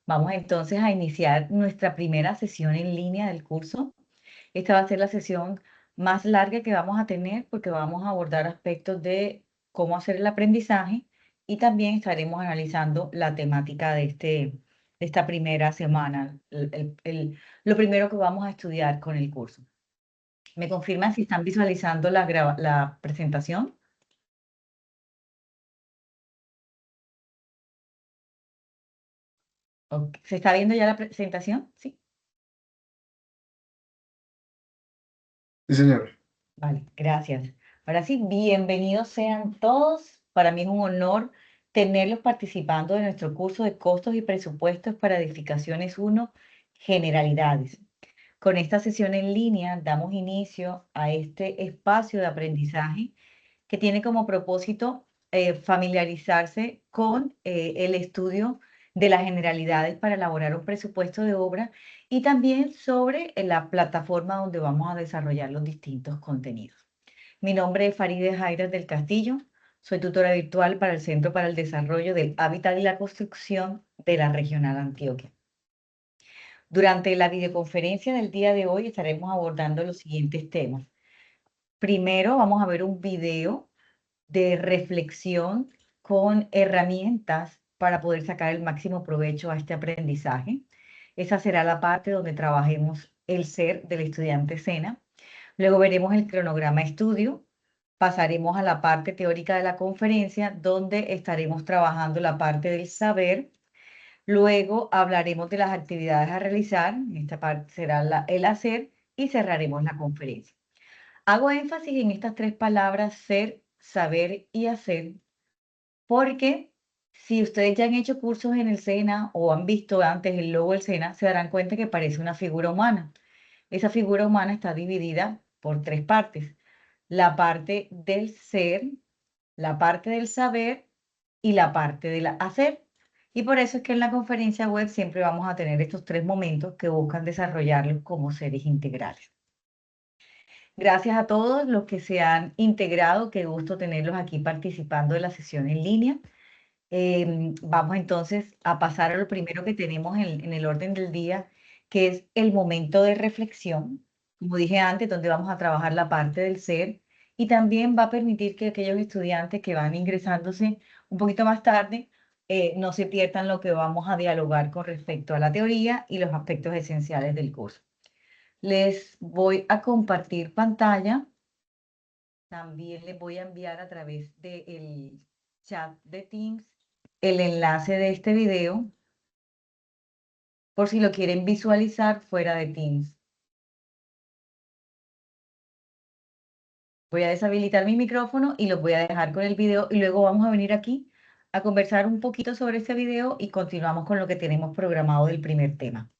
Vamos entonces a iniciar nuestra primera sesión en línea del curso. Esta va a ser la sesión más larga que vamos a tener porque vamos a abordar aspectos de cómo hacer el aprendizaje y también estaremos analizando la temática de esta primera semana, lo primero que vamos a estudiar con el curso. ¿Me confirman si están visualizando la presentación? ¿Se está viendo ya la presentación? Sí. Sí, señor. Vale, gracias. Ahora sí, bienvenidos sean todos. Para mí es un honor tenerlos participando de nuestro curso de costos y presupuestos para edificaciones 1, generalidades. Con esta sesión en línea damos inicio a este espacio de aprendizaje que tiene como propósito familiarizarse con el estudio de las generalidades para elaborar un presupuesto de obra y también sobre la plataforma donde vamos a desarrollar los distintos contenidos. Mi nombre es Farideh Jairas del Castillo, soy tutora virtual para el Centro para el Desarrollo del Hábitat y la Construcción de la Regional Antioquia. Durante la videoconferencia del día de hoy estaremos abordando los siguientes temas. Primero vamos a ver un video de reflexión con herramientas para poder sacar el máximo provecho a este aprendizaje. Esa será la parte donde trabajemos el ser del estudiante SENA. Luego veremos el cronograma estudio. Pasaremos a la parte teórica de la conferencia, donde estaremos trabajando la parte del saber. Luego hablaremos de las actividades a realizar. Esta parte será el hacer y cerraremos la conferencia. Hago énfasis en estas tres palabras, ser, saber y hacer, porque si ustedes ya han hecho cursos en el SENA o han visto antes el logo del SENA, se darán cuenta que parece una figura humana. Esa figura humana está dividida por tres partes: la parte del ser, la parte del saber y la parte del hacer. Y por eso es que en la conferencia web siempre vamos a tener estos tres momentos que buscan desarrollarlos como seres integrales. Gracias a todos los que se han integrado, qué gusto tenerlos aquí participando de la sesión en línea. Vamos entonces a pasar a lo primero que tenemos en el orden del día, que es el momento de reflexión, como dije antes, donde vamos a trabajar la parte del ser y también va a permitir que aquellos estudiantes que van ingresándose un poquito más tarde no se pierdan lo que vamos a dialogar con respecto a la teoría y los aspectos esenciales del curso. Les voy a compartir pantalla. También les voy a enviar a través del chat de Teams el enlace de este video por si lo quieren visualizar fuera de Teams. Voy a deshabilitar mi micrófono y los voy a dejar con el video y luego vamos a venir aquí a conversar un poquito sobre este video y continuamos con lo que tenemos programado del primer tema.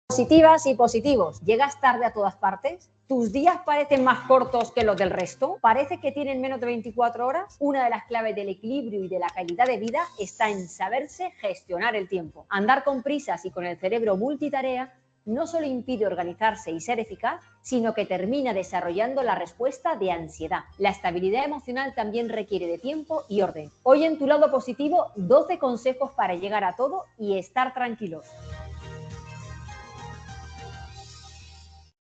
Positivas y positivos, ¿llegas tarde a todas partes? ¿Tus días parecen más cortos que los del resto? ¿Parece que tienen menos de 24 horas? Una de las claves del equilibrio y de la calidad de vida está en saberse gestionar el tiempo. Andar con prisas y con el cerebro multitarea no solo impide organizarse y ser eficaz, sino que termina desarrollando la respuesta de ansiedad. La estabilidad emocional también requiere de tiempo y orden. Hoy en Tu Lado Positivo, 12 consejos para llegar a todo y estar tranquilos.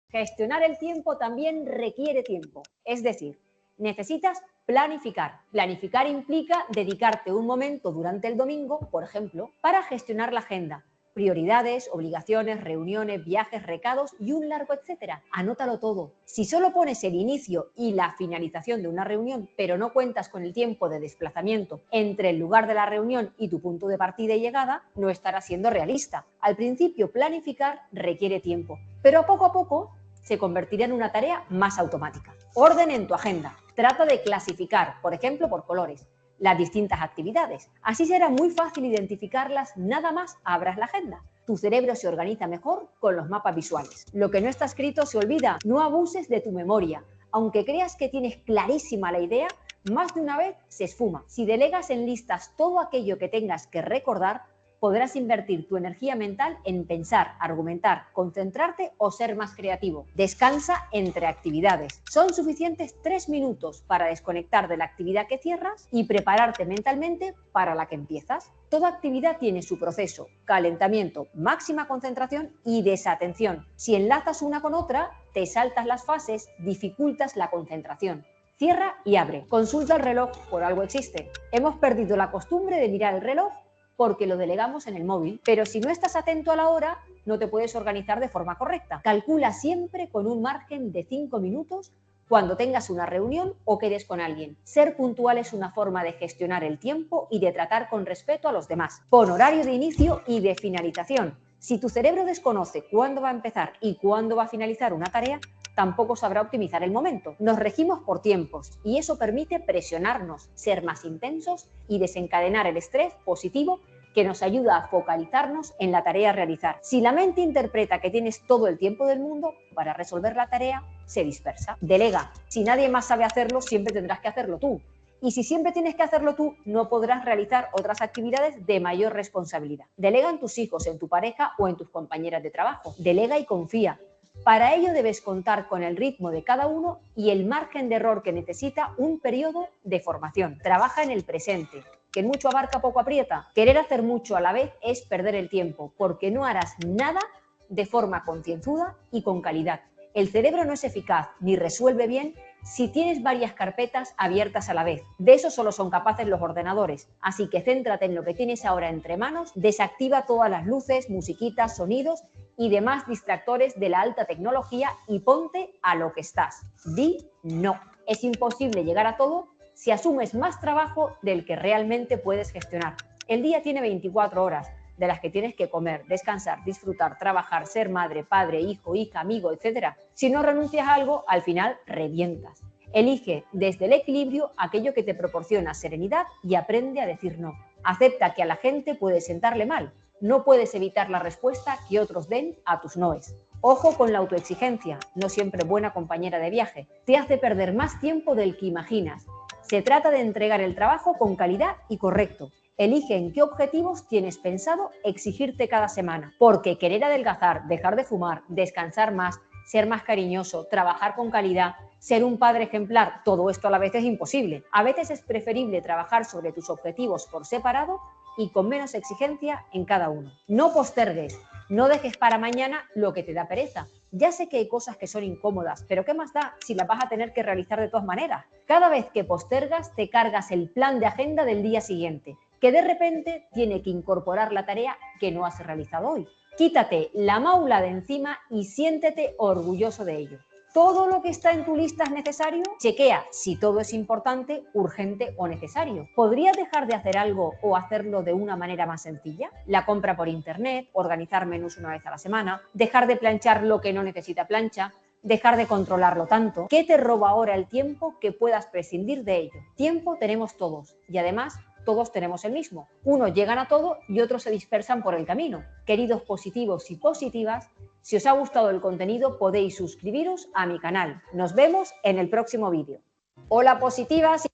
Gestionar el tiempo también requiere tiempo, es decir, necesitas planificar. Planificar implica dedicarte un momento durante el domingo, por ejemplo, para gestionar la agenda, prioridades, obligaciones, reuniones, viajes, recados y un largo etcétera. Anótalo todo. Si solo pones el inicio y la finalización de una reunión, pero no cuentas con el tiempo de desplazamiento entre el lugar de la reunión y tu punto de partida y llegada, no estarás siendo realista. Al principio, planificar requiere tiempo, pero poco a poco se convertirá en una tarea más automática. Orden en tu agenda. Trata de clasificar, por ejemplo, por colores, las distintas actividades. Así será muy fácil identificarlas nada más abras la agenda. Tu cerebro se organiza mejor con los mapas visuales. Lo que no está escrito se olvida. No abuses de tu memoria. Aunque creas que tienes clarísima la idea, más de una vez se esfuma. Si delegas en listas todo aquello que tengas que recordar, podrás invertir tu energía mental en pensar, argumentar, concentrarte o ser más creativo. Descansa entre actividades. Son suficientes 3 minutos para desconectar de la actividad que cierras y prepararte mentalmente para la que empiezas. Toda actividad tiene su proceso: calentamiento, máxima concentración y desatención. Si enlazas una con otra, te saltas las fases, dificultas la concentración. Cierra y abre. Consulta el reloj, por algo existe. Hemos perdido la costumbre de mirar el reloj porque lo delegamos en el móvil, pero si no estás atento a la hora, no te puedes organizar de forma correcta. Calcula siempre con un margen de 5 minutos cuando tengas una reunión o quedes con alguien. Ser puntual es una forma de gestionar el tiempo y de tratar con respeto a los demás. Pon horario de inicio y de finalización. Si tu cerebro desconoce cuándo va a empezar y cuándo va a finalizar una tarea, tampoco sabrá optimizar el momento. Nos regimos por tiempos y eso permite presionarnos, ser más intensos y desencadenar el estrés positivo que nos ayuda a focalizarnos en la tarea a realizar. Si la mente interpreta que tienes todo el tiempo del mundo para resolver la tarea, se dispersa. Delega. Si nadie más sabe hacerlo, siempre tendrás que hacerlo tú. Y si siempre tienes que hacerlo tú, no podrás realizar otras actividades de mayor responsabilidad. Delega en tus hijos, en tu pareja o en tus compañeras de trabajo. Delega y confía. Para ello debes contar con el ritmo de cada uno y el margen de error que necesita un periodo de formación. Trabaja en el presente, que en mucho abarca poco aprieta. Querer hacer mucho a la vez es perder el tiempo, porque no harás nada de forma concienzuda y con calidad. El cerebro no es eficaz ni resuelve bien si tienes varias carpetas abiertas a la vez. De eso solo son capaces los ordenadores. Así que céntrate en lo que tienes ahora entre manos, desactiva todas las luces, musiquitas, sonidos y demás distractores de la alta tecnología y ponte a lo que estás. Di no. Es imposible llegar a todo si asumes más trabajo del que realmente puedes gestionar. El día tiene 24 horas, de las que tienes que comer, descansar, disfrutar, trabajar, ser madre, padre, hijo, hija, amigo, etc. Si no renuncias a algo, al final revientas. Elige desde el equilibrio aquello que te proporciona serenidad y aprende a decir no. Acepta que a la gente puede sentarle mal. No puedes evitar la respuesta que otros den a tus noes. Ojo con la autoexigencia, no siempre buena compañera de viaje. Te hace perder más tiempo del que imaginas. Se trata de entregar el trabajo con calidad y correcto. Elige en qué objetivos tienes pensado exigirte cada semana, porque querer adelgazar, dejar de fumar, descansar más, ser más cariñoso, trabajar con calidad, ser un padre ejemplar, todo esto a la vez es imposible. A veces es preferible trabajar sobre tus objetivos por separado y con menos exigencia en cada uno. No postergues, no dejes para mañana lo que te da pereza. Ya sé que hay cosas que son incómodas, pero ¿qué más da si las vas a tener que realizar de todas maneras? Cada vez que postergas, te cargas el plan de agenda del día siguiente, que de repente tiene que incorporar la tarea que no has realizado hoy. Quítate la maula de encima y siéntete orgulloso de ello. ¿Todo lo que está en tu lista es necesario? Chequea si todo es importante, urgente o necesario. ¿Podrías dejar de hacer algo o hacerlo de una manera más sencilla? La compra por internet, organizar menús una vez a la semana, dejar de planchar lo que no necesita plancha, dejar de controlarlo tanto. ¿Qué te roba ahora el tiempo que puedas prescindir de ello? Tiempo tenemos todos y además todos tenemos el mismo. Unos llegan a todo y otros se dispersan por el camino. Queridos positivos y positivas, si os ha gustado el contenido podéis suscribiros a mi canal. Nos vemos en el próximo vídeo. Hola positivas.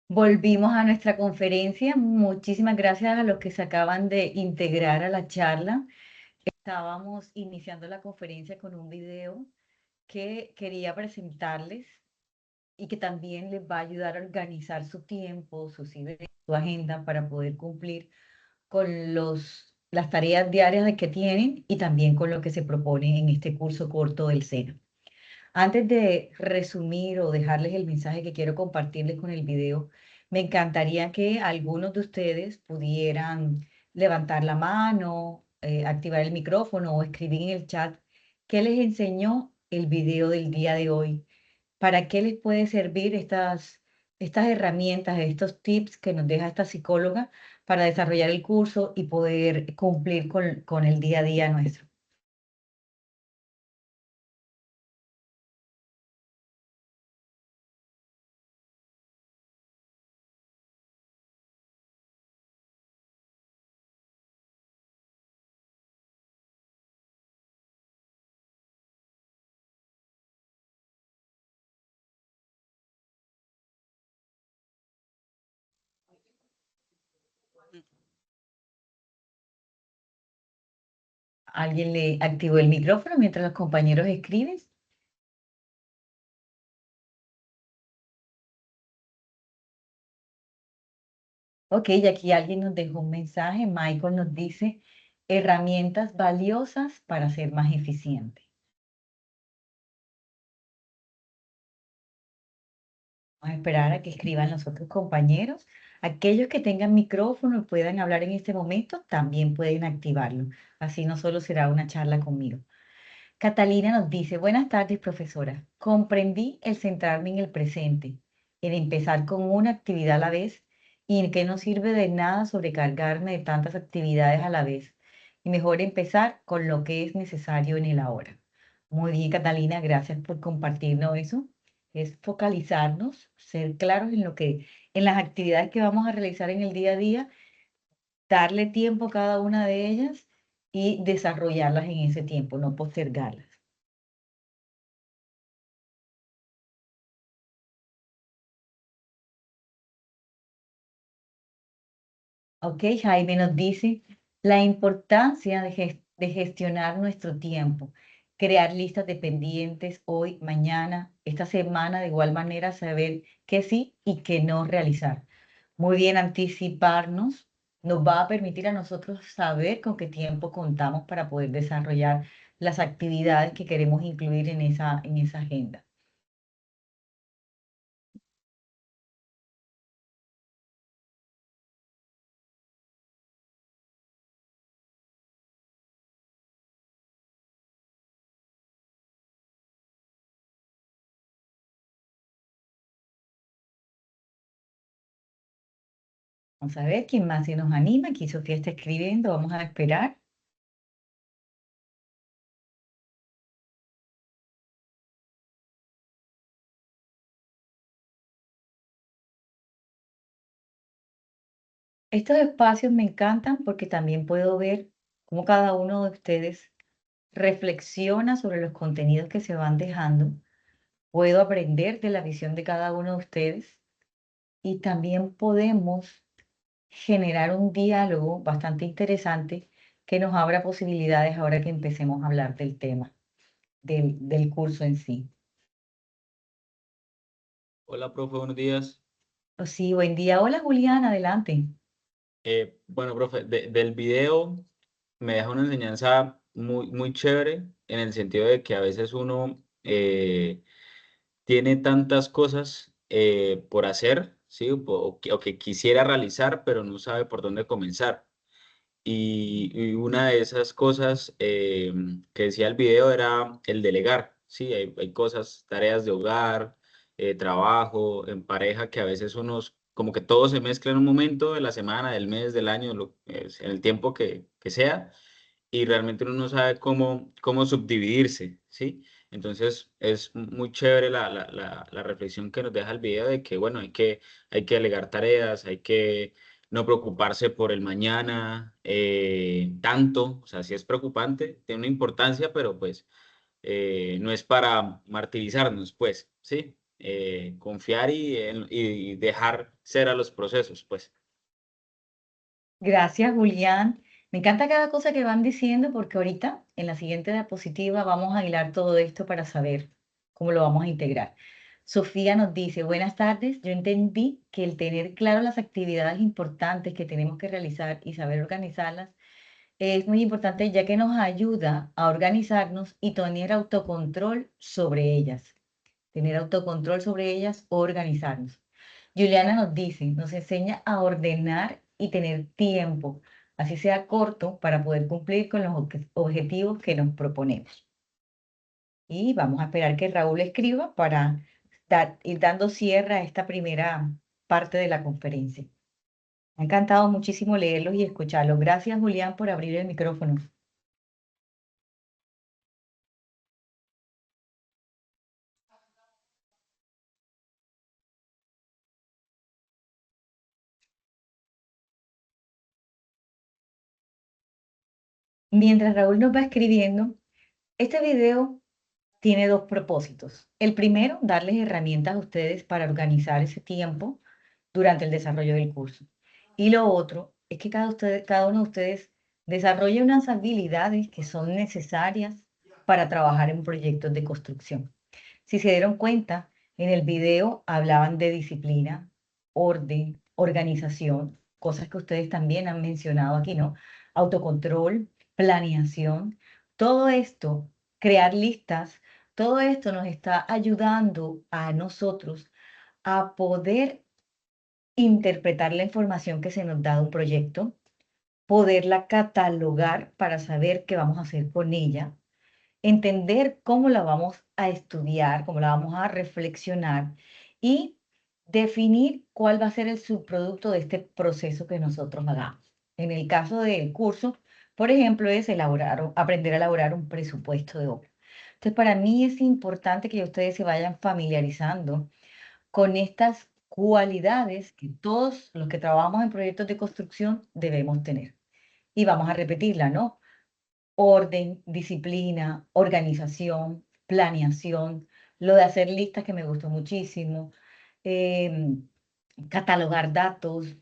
Volvimos a nuestra conferencia. Muchísimas gracias a los que se acaban de integrar a la charla. Estábamos iniciando la conferencia con un video que quería presentarles y que también les va a ayudar a organizar su tiempo, sus ideas, su agenda para poder cumplir con las tareas diarias que tienen y también con lo que se propone en este curso corto del SENA. Antes de resumir o dejarles el mensaje que quiero compartirles con el video, me encantaría que algunos de ustedes pudieran levantar la mano, activar el micrófono o escribir en el chat qué les enseñó el video del día de hoy, para qué les puede servir estas herramientas, estos tips que nos deja esta psicóloga para desarrollar el curso y poder cumplir con el día a día nuestro. ¿Alguien le activó el micrófono mientras los compañeros escriben? Ok, y aquí alguien nos dejó un mensaje. Michael nos dice herramientas valiosas para ser más eficiente. Vamos a esperar a que escriban los otros compañeros. Aquellos que tengan micrófono y puedan hablar en este momento, también pueden activarlo. Así no solo será una charla conmigo. Catalina nos dice, buenas tardes, profesora. Comprendí el centrarme en el presente, en empezar con una actividad a la vez y en que no sirve de nada sobrecargarme de tantas actividades a la vez. Y mejor empezar con lo que es necesario en el ahora. Muy bien, Catalina, gracias por compartirnos eso. Es focalizarnos, ser claros en en las actividades que vamos a realizar en el día a día, darle tiempo a cada una de ellas y desarrollarlas en ese tiempo, no postergarlas. Ok, Jaime nos dice la importancia de gestionar nuestro tiempo, crear listas de pendientes hoy, mañana, esta semana, de igual manera saber qué sí y qué no realizar. Muy bien, anticiparnos nos va a permitir a nosotros saber con qué tiempo contamos para poder desarrollar las actividades que queremos incluir en en esa agenda. Vamos a ver quién más se nos anima. Aquí Sofía está escribiendo, vamos a esperar. Estos espacios me encantan porque también puedo ver cómo cada uno de ustedes reflexiona sobre los contenidos que se van dejando. Puedo aprender de la visión de cada uno de ustedes y también podemos generar un diálogo bastante interesante que nos abra posibilidades ahora que empecemos a hablar del tema, del curso en sí. Hola, profe, buenos días. Oh, sí, buen día. Hola, Julián, adelante. Bueno, profe, del video me deja una enseñanza muy chévere en el sentido de que a veces uno tiene tantas cosas por hacer, ¿sí? O que quisiera realizar, pero no sabe por dónde comenzar. Y una de esas cosas que decía el video era el delegar, ¿sí? Hay cosas, tareas de hogar, trabajo, en pareja, que a veces unos, como que todo se mezcla en un momento de la semana, del mes, del año, en el tiempo que sea, y realmente uno no sabe cómo subdividirse, ¿sí? Entonces es muy chévere la reflexión que nos deja el video de que, bueno, hay que delegar tareas, hay que no preocuparse por el mañana tanto, o sea, sí es preocupante, tiene una importancia, pero pues no es para martirizarnos, pues, ¿sí? Confiar y dejar ser a los procesos, pues. Gracias, Julián. Me encanta cada cosa que van diciendo porque ahorita en la siguiente diapositiva vamos a hilar todo esto para saber cómo lo vamos a integrar. Sofía nos dice, buenas tardes, yo entendí que el tener claro las actividades importantes que tenemos que realizar y saber organizarlas es muy importante ya que nos ayuda a organizarnos y tener autocontrol sobre ellas. Tener autocontrol sobre ellas, organizarnos. Juliana nos dice, nos enseña a ordenar y tener tiempo, así sea corto, para poder cumplir con los objetivos que nos proponemos. Y vamos a esperar que Raúl escriba para ir dando cierre a esta primera parte de la conferencia. Me ha encantado muchísimo leerlos y escucharlos. Gracias, Julián, por abrir el micrófono. Mientras Raúl nos va escribiendo, este video tiene dos propósitos. El primero, darles herramientas a ustedes para organizar ese tiempo durante el desarrollo del curso. Y lo otro es que cada uno de ustedes Desarrolle unas habilidades que son necesarias para trabajar en proyectos de construcción. Si se dieron cuenta, en el video hablaban de disciplina, orden, organización, cosas que ustedes también han mencionado aquí, ¿no? Autocontrol, planeación, todo esto, crear listas, todo esto nos está ayudando a nosotros a poder interpretar la información que se nos da de un proyecto, poderla catalogar para saber qué vamos a hacer con ella, entender cómo la vamos a estudiar, cómo la vamos a reflexionar y definir cuál va a ser el subproducto de este proceso que nosotros hagamos. En el caso del curso, por ejemplo, es aprender a elaborar un presupuesto de obra. Entonces, para mí es importante que ustedes se vayan familiarizando con estas cualidades que todos los que trabajamos en proyectos de construcción debemos tener. Y vamos a repetirla, ¿no? Orden, disciplina, organización, planeación, lo de hacer listas que me gustó muchísimo, em, catalogar datos,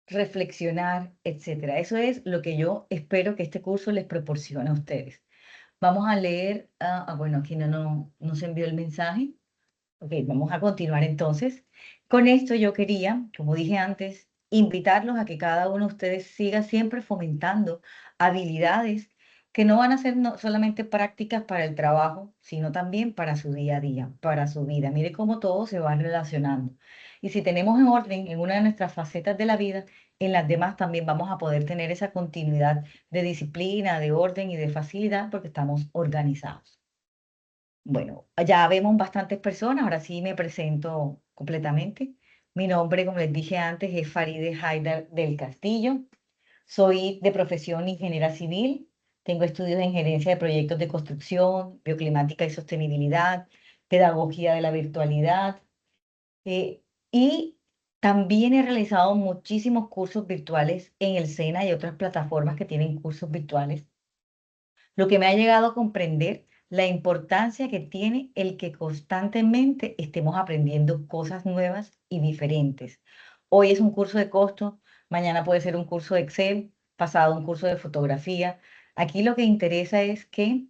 reflexionar, etcétera. Eso es lo que yo espero que este curso les proporcione a ustedes. Vamos a leer, bueno, aquí no se envió el mensaje. Ok, vamos a continuar entonces. Con esto yo quería, como dije antes, invitarlos a que cada uno de ustedes siga siempre fomentando habilidades que no van a ser solamente prácticas para el trabajo, sino también para su día a día, para su vida. Mire cómo todo se va relacionando. Y si tenemos en orden en una de nuestras facetas de la vida, en las demás también vamos a poder tener esa continuidad de disciplina, de orden y de facilidad porque estamos organizados. Bueno, ya vemos bastantes personas, ahora sí me presento completamente. Mi nombre, como les dije antes, es Faride Haidar del Castillo. Soy de profesión ingeniera civil. Tengo estudios en gerencia de proyectos de construcción, bioclimática y sostenibilidad, pedagogía de la virtualidad. Y también he realizado muchísimos cursos virtuales en el SENA y otras plataformas que tienen cursos virtuales, lo que me ha llegado a comprender la importancia que tiene el que constantemente estemos aprendiendo cosas nuevas y diferentes. Hoy es un curso de costo, mañana puede ser un curso de Excel, pasado un curso de fotografía. Aquí lo que interesa es que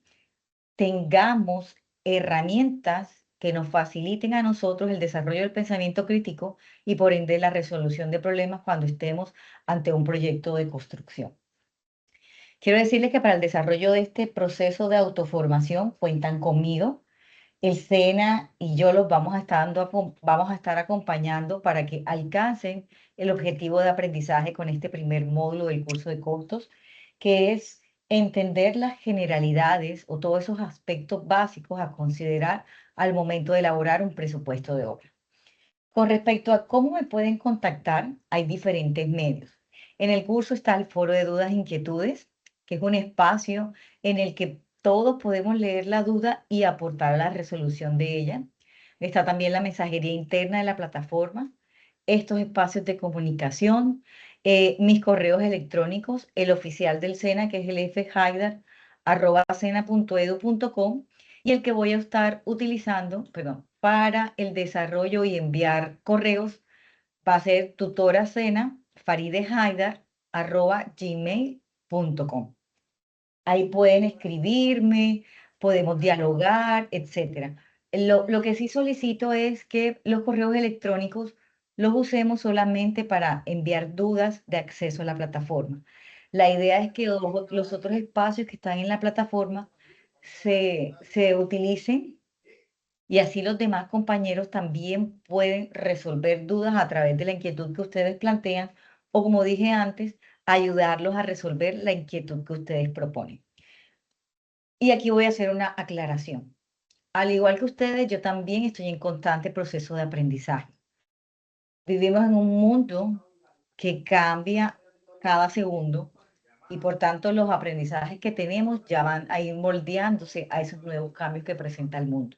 tengamos herramientas que nos faciliten a nosotros el desarrollo del pensamiento crítico y por ende la resolución de problemas cuando estemos ante un proyecto de construcción. Quiero decirles que para el desarrollo de este proceso de autoformación cuentan conmigo. El SENA y yo los vamos a estar acompañando para que alcancen el objetivo de aprendizaje con este primer módulo del curso de costos, que es entender las generalidades o todos esos aspectos básicos a considerar al momento de elaborar un presupuesto de obra. Con respecto a cómo me pueden contactar, hay diferentes medios. En el curso está el foro de dudas e inquietudes, que es un espacio en el que todos podemos leer la duda y aportar a la resolución de ella. Está también la mensajería interna de la plataforma, estos espacios de comunicación, mis correos electrónicos, el oficial del SENA, que es el fhaidar@sena.edu.com, y el que voy a estar utilizando, perdón, para el desarrollo y enviar correos va a ser tutoracena@gmail.com. Ahí pueden escribirme, podemos dialogar, etcétera. Lo que sí solicito es que los correos electrónicos los usemos solamente para enviar dudas de acceso a la plataforma. La idea es que los otros espacios que están en la plataforma se utilicen y así los demás compañeros también pueden resolver dudas a través de la inquietud que ustedes plantean o, como dije antes, ayudarlos a resolver la inquietud que ustedes proponen. Y aquí voy a hacer una aclaración. Al igual que ustedes, yo también estoy en constante proceso de aprendizaje. Vivimos en un mundo que cambia cada segundo y por tanto los aprendizajes que tenemos ya van a ir moldeándose a esos nuevos cambios que presenta el mundo.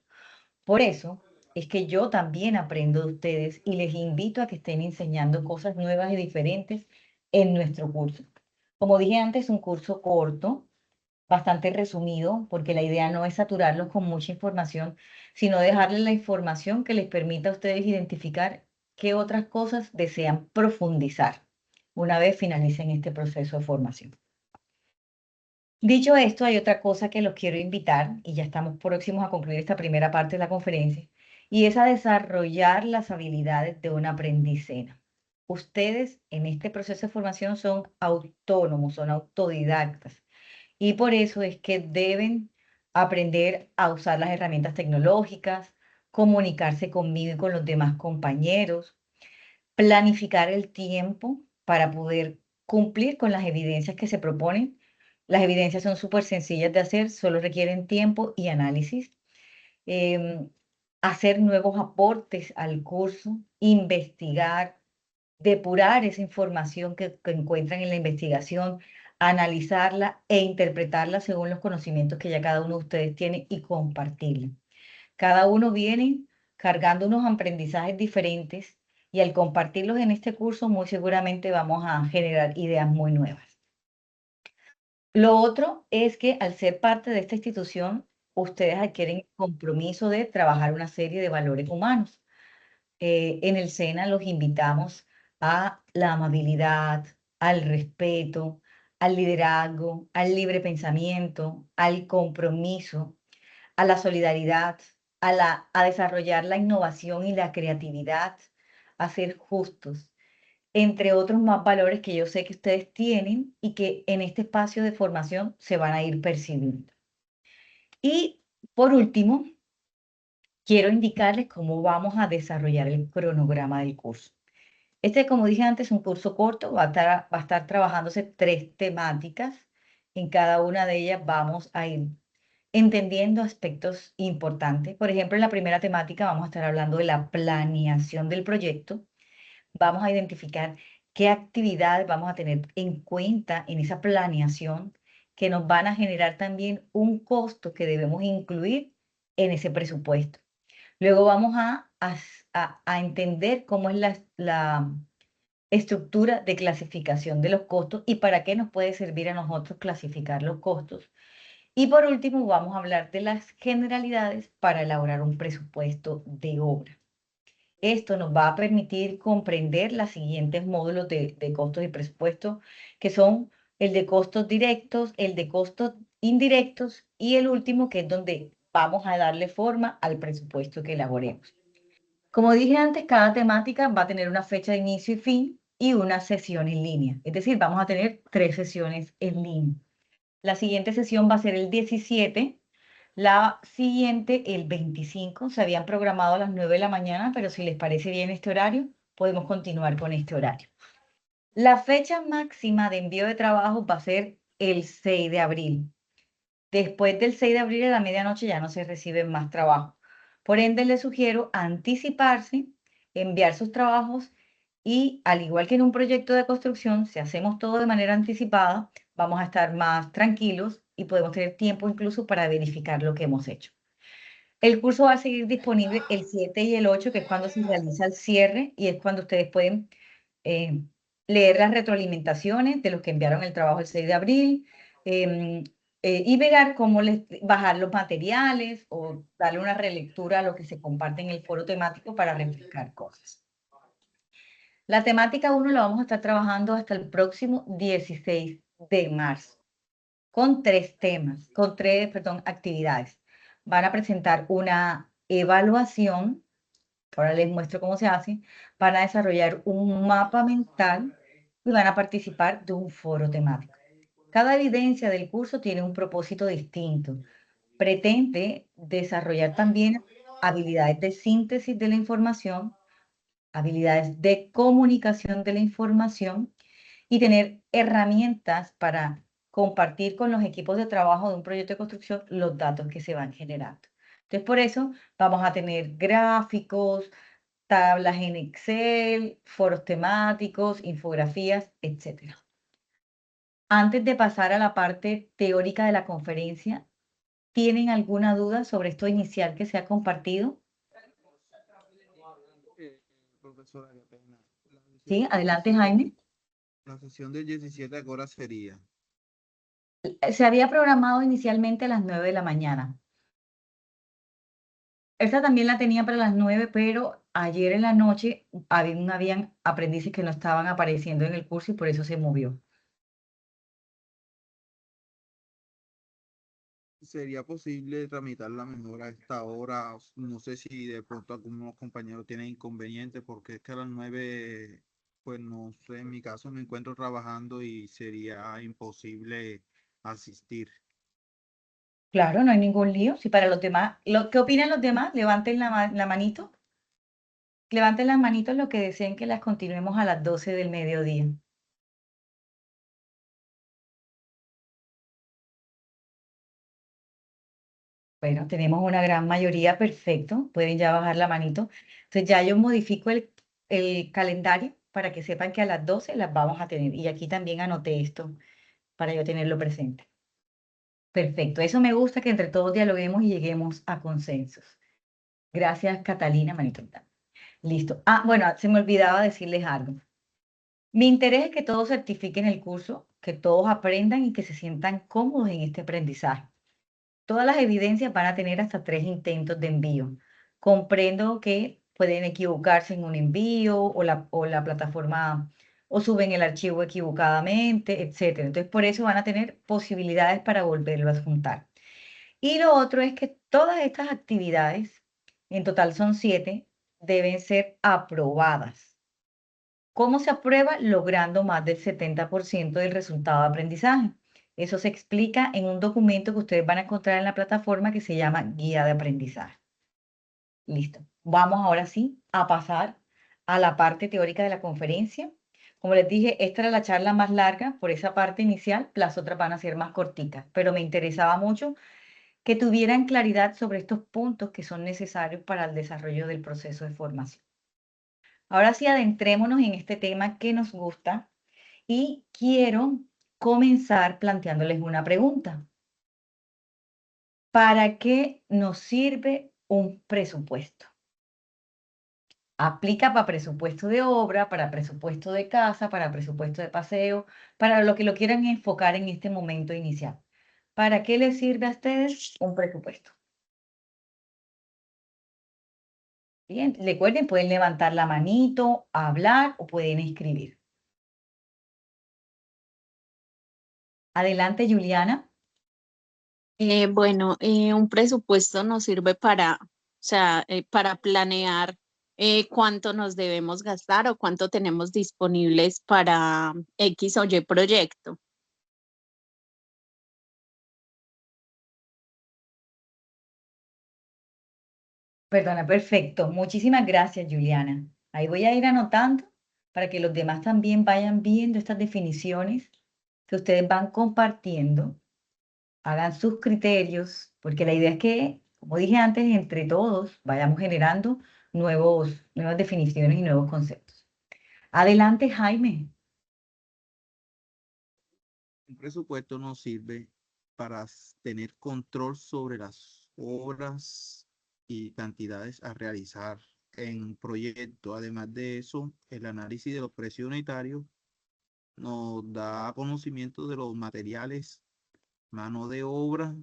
Por eso es que yo también aprendo de ustedes y les invito a que estén enseñando cosas nuevas y diferentes en nuestro curso. Como dije antes, es un curso corto, bastante resumido, porque la idea no es saturarlos con mucha información, sino dejarles la información que les permita a ustedes identificar qué otras cosas desean profundizar una vez finalicen este proceso de formación. Dicho esto, hay otra cosa que los quiero invitar, y ya estamos próximos a concluir esta primera parte de la conferencia, y es a desarrollar las habilidades de un aprendiz. Ustedes en este proceso de formación son autónomos, son autodidactas, y por eso es que deben aprender a usar las herramientas tecnológicas, comunicarse conmigo y con los demás compañeros, planificar el tiempo para poder cumplir con las evidencias que se proponen. Las evidencias son súper sencillas de hacer, solo requieren tiempo y análisis. Em, Hacer nuevos aportes al curso, investigar, depurar esa información que encuentran en la investigación, analizarla e interpretarla según los conocimientos que ya cada uno de ustedes tiene y compartirla. Cada uno viene cargando unos aprendizajes diferentes y al compartirlos en este curso muy seguramente vamos a generar ideas muy nuevas. Lo otro es que al ser parte de esta institución, ustedes adquieren el compromiso de trabajar una serie de valores humanos. En el SENA los invitamos a la amabilidad, al respeto, al liderazgo, al libre pensamiento, al compromiso, a la solidaridad, a desarrollar la innovación y la creatividad, a ser justos, entre otros más valores que yo sé que ustedes tienen y que en este espacio de formación se van a ir percibiendo. Y por último, quiero indicarles cómo vamos a desarrollar el cronograma del curso. Este, como dije antes, es un curso corto, va a estar trabajándose 3 temáticas. En cada una de ellas vamos a ir entendiendo aspectos importantes. Por ejemplo, en la primera temática vamos a estar hablando de la planeación del proyecto. Vamos a identificar qué actividades vamos a tener en cuenta en esa planeación que nos van a generar también un costo que debemos incluir en ese presupuesto. Luego vamos a entender cómo es la estructura de clasificación de los costos y para qué nos puede servir a nosotros clasificar los costos. Y por último, vamos a hablar de las generalidades para elaborar un presupuesto de obra. Esto nos va a permitir comprender los siguientes módulos de costos y presupuesto, que son el de costos directos, el de costos indirectos y el último, que es donde vamos a darle forma al presupuesto que elaboremos. Como dije antes, cada temática va a tener una fecha de inicio y fin y una sesión en línea. Es decir, vamos a tener 3 sesiones en línea. La siguiente sesión va a ser el 17, la siguiente el 25. Se habían programado a las 9 de la mañana, pero si les parece bien este horario, podemos continuar con este horario. La fecha máxima de envío de trabajo va a ser el 6 de abril. Después del 6 de abril a la medianoche ya no se reciben más trabajos. Por ende, les sugiero anticiparse, enviar sus trabajos y, al igual que en un proyecto de construcción, si hacemos todo de manera anticipada, vamos a estar más tranquilos y podemos tener tiempo incluso para verificar lo que hemos hecho. El curso va a seguir disponible el 7 y el 8, que es cuando se realiza el cierre y es cuando ustedes pueden eh, leer las retroalimentaciones de los que enviaron el trabajo el 6 de abril em, y ver cómo bajar los materiales o darle una relectura a lo que se comparte en el foro temático para refrescar cosas. La temática 1 la vamos a estar trabajando hasta el próximo 16 de marzo con 3 temas, con 3, perdón, actividades. Van a presentar una evaluación, ahora les muestro cómo se hace, van a desarrollar un mapa mental y van a participar de un foro temático. Cada evidencia del curso tiene un propósito distinto. Pretende desarrollar también habilidades de síntesis de la información, habilidades de comunicación de la información y tener herramientas para compartir con los equipos de trabajo de un proyecto de construcción los datos que se van generando. Entonces, por eso vamos a tener gráficos, tablas en Excel, foros temáticos, infografías, etc. Antes de pasar a la parte teórica de la conferencia, ¿tienen alguna duda sobre esto inicial que se ha compartido? Profesora, qué pena. Sí, adelante, Jaime. La sesión del 17 ¿a qué hora sería? Se había programado inicialmente a las 9 de la mañana. Esta también la tenía para las 9, pero ayer en la noche habían aprendices que no estaban apareciendo en el curso y por eso se movió. ¿Sería posible tramitar la mejora a esta hora? No sé si de pronto algunos compañeros tienen inconveniente porque es que a las 9, pues no sé, en mi caso me encuentro trabajando y sería imposible asistir. Claro, no hay ningún lío. Si para los demás, ¿qué opinan los demás? Levanten la manito. Levanten las manitos los que deseen que las continuemos a las 12 del mediodía. Bueno, tenemos una gran mayoría, perfecto. Pueden ya bajar la manito. Entonces ya yo modifico el calendario para que sepan que a las 12 las vamos a tener. Y aquí también anoté esto para yo tenerlo presente. Perfecto, eso me gusta que entre todos dialoguemos y lleguemos a consensos. Gracias, Catalina, manito. Listo. Ah, bueno, se me olvidaba decirles algo. Mi interés es que todos certifiquen el curso, que todos aprendan y que se sientan cómodos en este aprendizaje. Todas las evidencias van a tener hasta 3 intentos de envío. Comprendo que pueden equivocarse en un envío o la plataforma o suben el archivo equivocadamente, etcétera. Entonces, por eso van a tener posibilidades para volverlo a adjuntar. Y lo otro es que todas estas actividades, en total son 7, deben ser aprobadas. ¿Cómo se aprueba? Logrando más del 70% del resultado de aprendizaje. Eso se explica en un documento que ustedes van a encontrar en la plataforma que se llama Guía de Aprendizaje. Listo. Vamos ahora sí a pasar a la parte teórica de la conferencia. Como les dije, esta era la charla más larga por esa parte inicial, las otras van a ser más cortitas, pero me interesaba mucho que tuvieran claridad sobre estos puntos que son necesarios para el desarrollo del proceso de formación. Ahora sí, adentrémonos en este tema que nos gusta y quiero comenzar planteándoles una pregunta. ¿Para qué nos sirve un presupuesto? Aplica para presupuesto de obra, para presupuesto de casa, para presupuesto de paseo, para lo que lo quieran enfocar en este momento inicial. ¿Para qué les sirve a ustedes un presupuesto? Bien, recuerden, pueden levantar la manito, hablar o pueden escribir. Adelante, Juliana. Bueno, un presupuesto nos sirve para, o sea, para planear cuánto nos debemos gastar o cuánto tenemos disponibles para X o Y proyecto. Perdona, perfecto. Muchísimas gracias, Juliana. Ahí voy a ir anotando para que los demás también vayan viendo estas definiciones que ustedes van compartiendo, hagan sus criterios, porque la idea es que, como dije antes, entre todos vayamos generando nuevas definiciones y nuevos conceptos. Adelante, Jaime. Un presupuesto nos sirve para tener control sobre las obras y cantidades a realizar en un proyecto. Además de eso, el análisis de los precios unitarios nos da conocimiento de los materiales, mano de obra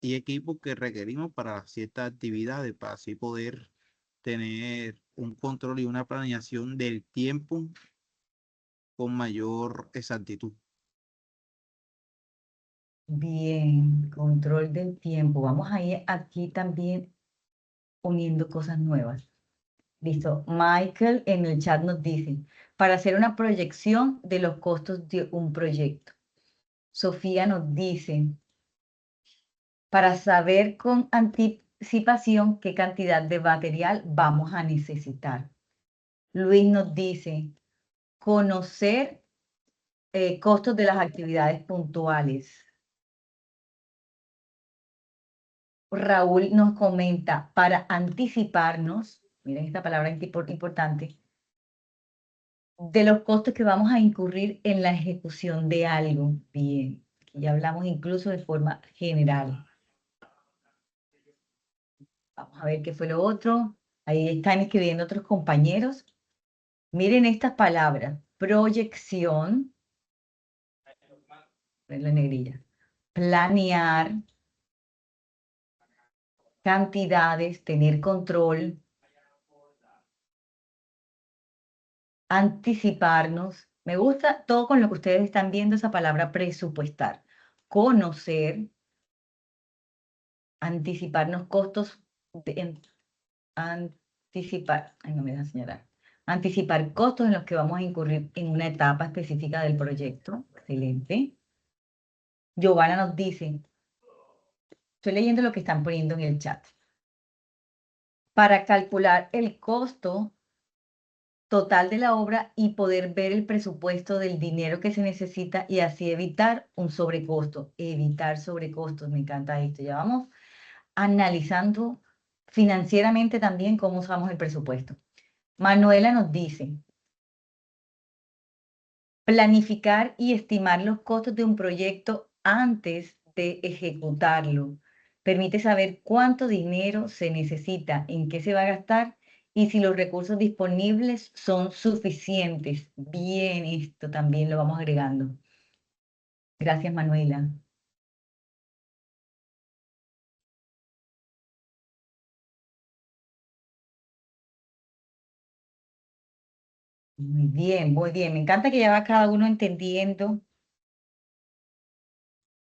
y equipos que requerimos para ciertas actividades, para así poder tener un control y una planeación del tiempo con mayor exactitud. Bien, control del tiempo. Vamos a ir aquí también uniendo cosas nuevas. Listo. Michael en el chat nos dice, para hacer una proyección de los costos de un proyecto. Sofía nos dice, para saber con anticipación qué cantidad de material vamos a necesitar. Luis nos dice, conocer costos de las actividades puntuales. Raúl nos comenta, para anticiparnos, miren esta palabra importante, de los costos que vamos a incurrir en la ejecución de algo. Bien, aquí ya hablamos incluso de forma general. Vamos a ver qué fue lo otro. Ahí están escribiendo otros compañeros. Miren estas palabras. Proyección, en la negrilla. Planear, cantidades, tener control, anticiparnos. Me gusta todo con lo que ustedes están viendo esa palabra presupuestar. Conocer, anticiparnos costos, anticipar, ay, no me deja señalar, anticipar costos en los que vamos a incurrir en una etapa específica del proyecto. Excelente. Giovanna nos dice, estoy leyendo lo que están poniendo en el chat. Para calcular el costo total de la obra y poder ver el presupuesto del dinero que se necesita y así evitar un sobrecosto. Evitar sobrecostos, me encanta esto. Ya vamos analizando financieramente también cómo usamos el presupuesto. Manuela nos dice, planificar y estimar los costos de un proyecto antes de ejecutarlo. Permite saber cuánto dinero se necesita, en qué se va a gastar y si los recursos disponibles son suficientes. Bien, esto también lo vamos agregando. Gracias, Manuela. Muy bien, muy bien. Me encanta que ya va cada uno entendiendo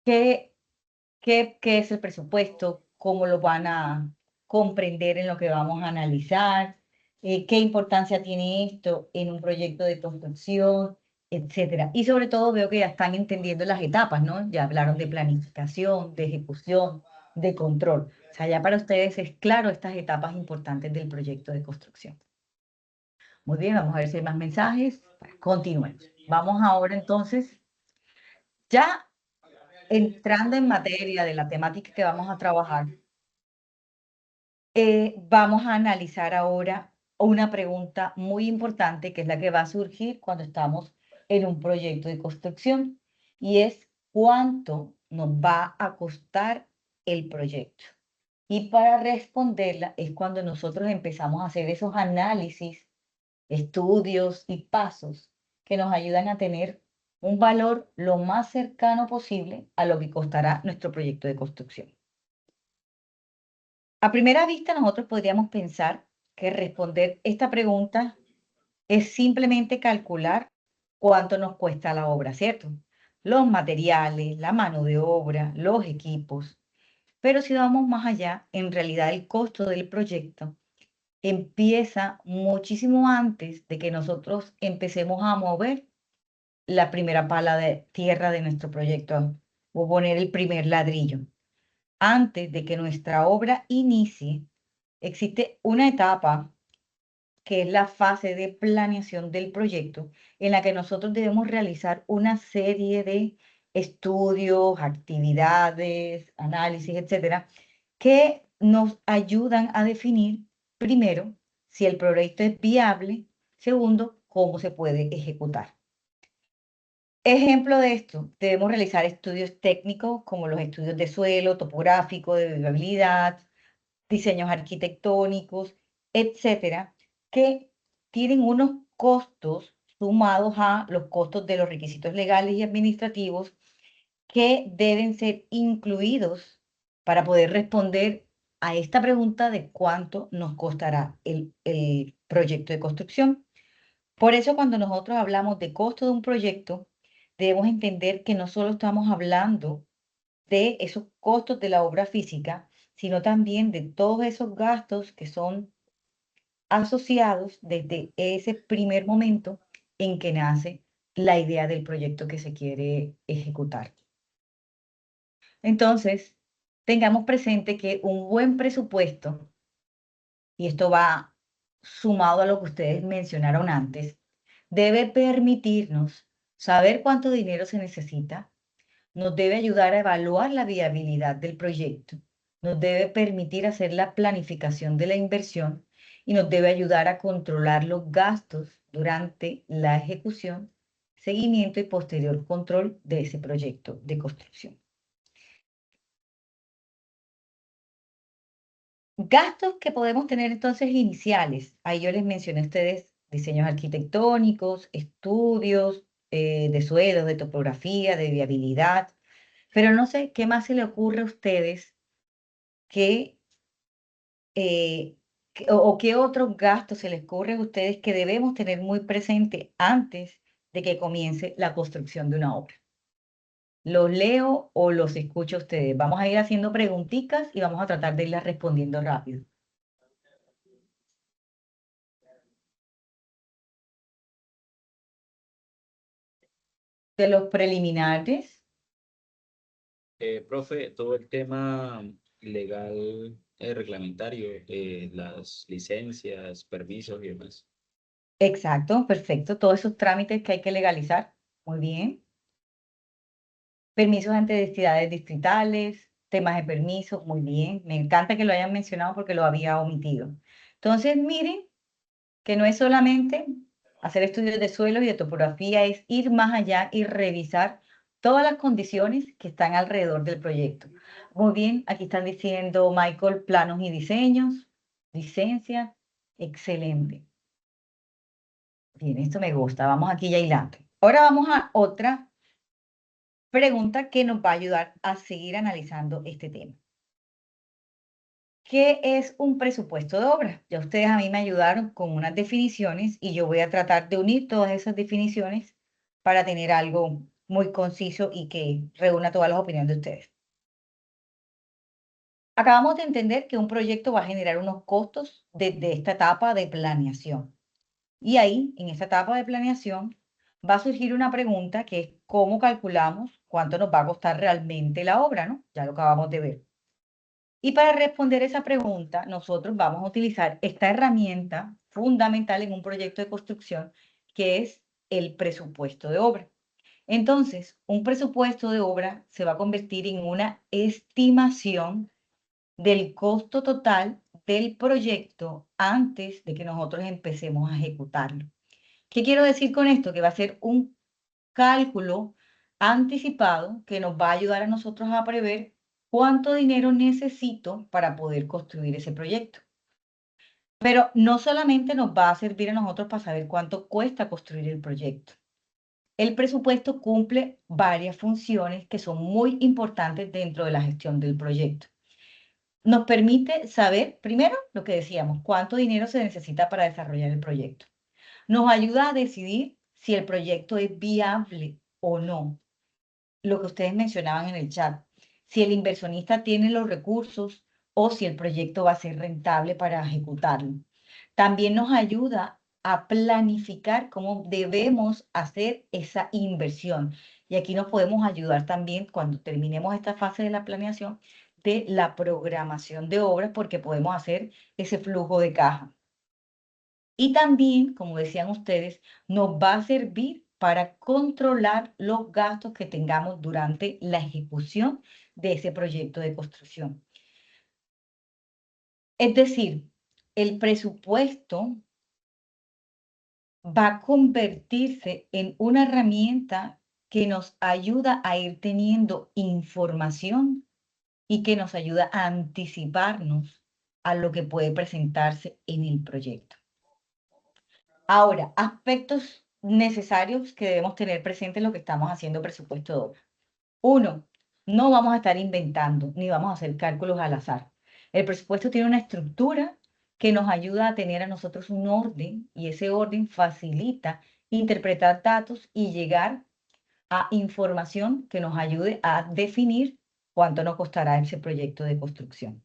qué es el presupuesto, cómo lo van a comprender en lo que vamos a analizar, qué importancia tiene esto en un proyecto de construcción, etcétera. Y sobre todo veo que ya están entendiendo las etapas, ¿no? Ya hablaron de planificación, de ejecución, de control. O sea, ya para ustedes es claro estas etapas importantes del proyecto de construcción. Muy bien, vamos a ver si hay más mensajes. Continuemos. Vamos ahora entonces, ya entrando en materia de la temática que vamos a trabajar, vamos a analizar ahora una pregunta muy importante que es la que va a surgir cuando estamos en un proyecto de construcción y es ¿cuánto nos va a costar el proyecto? Y para responderla es cuando nosotros empezamos a hacer esos análisis, estudios y pasos que nos ayudan a tener un valor lo más cercano posible a lo que costará nuestro proyecto de construcción. A primera vista, nosotros podríamos pensar que responder esta pregunta es simplemente calcular cuánto nos cuesta la obra, ¿cierto? Los materiales, la mano de obra, los equipos. Pero si vamos más allá, en realidad el costo del proyecto empieza muchísimo antes de que nosotros empecemos a mover la primera pala de tierra de nuestro proyecto o poner el primer ladrillo. Antes de que nuestra obra inicie, existe una etapa que es la fase de planeación del proyecto, en la que nosotros debemos realizar una serie de estudios, actividades, análisis, etcétera, que nos ayudan a definir, primero, si el proyecto es viable, segundo, cómo se puede ejecutar. Ejemplo de esto, debemos realizar estudios técnicos como los estudios de suelo, topográfico, de viabilidad, diseños arquitectónicos, etcétera, que tienen unos costos sumados a los costos de los requisitos legales y administrativos que deben ser incluidos para poder responder a esta pregunta de cuánto nos costará el proyecto de construcción. Por eso cuando nosotros hablamos de costo de un proyecto, debemos entender que no solo estamos hablando de esos costos de la obra física, sino también de todos esos gastos que son asociados desde ese primer momento en que nace la idea del proyecto que se quiere ejecutar. Entonces, tengamos presente que un buen presupuesto, y esto va sumado a lo que ustedes mencionaron antes, debe permitirnos saber cuánto dinero se necesita, nos debe ayudar a evaluar la viabilidad del proyecto, nos debe permitir hacer la planificación de la inversión y nos debe ayudar a controlar los gastos durante la ejecución, seguimiento y posterior control de ese proyecto de construcción. Gastos que podemos tener entonces iniciales. Ahí yo les mencioné a ustedes diseños arquitectónicos, estudios de suelos, de topografía, de viabilidad, pero no sé qué más se le ocurre a ustedes que, o qué otros gastos se les ocurre a ustedes que debemos tener muy presente antes de que comience la construcción de una obra. ¿Los leo o los escucho a ustedes? Vamos a ir haciendo preguntitas y vamos a tratar de irlas respondiendo rápido. De los preliminares, Profe, todo el tema legal, reglamentario, las licencias, permisos y demás. exacto, perfecto. Todos esos trámites que hay que legalizar. Muy bien. Permisos ante entidades distritales, temas de permisos, muy bien. Me encanta que lo hayan mencionado porque lo había omitido. Entonces, miren que no es solamente hacer estudios de suelo y de topografía, es ir más allá y revisar todas las condiciones que están alrededor del proyecto. Muy bien, aquí están diciendo Michael, planos y diseños, licencias, excelente. Bien, esto me gusta, vamos aquí ya hilando. Ahora vamos a otra pregunta que nos va a ayudar a seguir analizando este tema. ¿Qué es un presupuesto de obra? Ya ustedes a mí me ayudaron con unas definiciones y yo voy a tratar de unir todas esas definiciones para tener algo muy conciso y que reúna todas las opiniones de ustedes. Acabamos de entender que un proyecto va a generar unos costos desde esta etapa de planeación. Y ahí, en esta etapa de planeación, va a surgir una pregunta que es cómo calculamos cuánto nos va a costar realmente la obra, ¿no? Ya lo acabamos de ver. Y para responder esa pregunta, nosotros vamos a utilizar esta herramienta fundamental en un proyecto de construcción, que es el presupuesto de obra. Entonces, un presupuesto de obra se va a convertir en una estimación del costo total del proyecto antes de que nosotros empecemos a ejecutarlo. ¿Qué quiero decir con esto? Que va a ser un cálculo anticipado que nos va a ayudar a nosotros a prever cuánto dinero necesito para poder construir ese proyecto. Pero no solamente nos va a servir a nosotros para saber cuánto cuesta construir el proyecto. El presupuesto cumple varias funciones que son muy importantes dentro de la gestión del proyecto. Nos permite saber, primero, lo que decíamos, cuánto dinero se necesita para desarrollar el proyecto. Nos ayuda a decidir si el proyecto es viable o no. Lo que ustedes mencionaban en el chat, si el inversionista tiene los recursos o si el proyecto va a ser rentable para ejecutarlo. También nos ayuda a planificar cómo debemos hacer esa inversión. Y aquí nos podemos ayudar también cuando terminemos esta fase de la planeación de la programación de obras porque podemos hacer ese flujo de caja. Y también, como decían ustedes, nos va a servir para controlar los gastos que tengamos durante la ejecución de ese proyecto de construcción. Es decir, el presupuesto va a convertirse en una herramienta que nos ayuda a ir teniendo información y que nos ayuda a anticiparnos a lo que puede presentarse en el proyecto. Ahora, aspectos necesarios que debemos tener presentes en lo que estamos haciendo presupuesto de obra. Uno, no vamos a estar inventando ni vamos a hacer cálculos al azar. El presupuesto tiene una estructura que nos ayuda a tener a nosotros un orden y ese orden facilita interpretar datos y llegar a información que nos ayude a definir cuánto nos costará ese proyecto de construcción.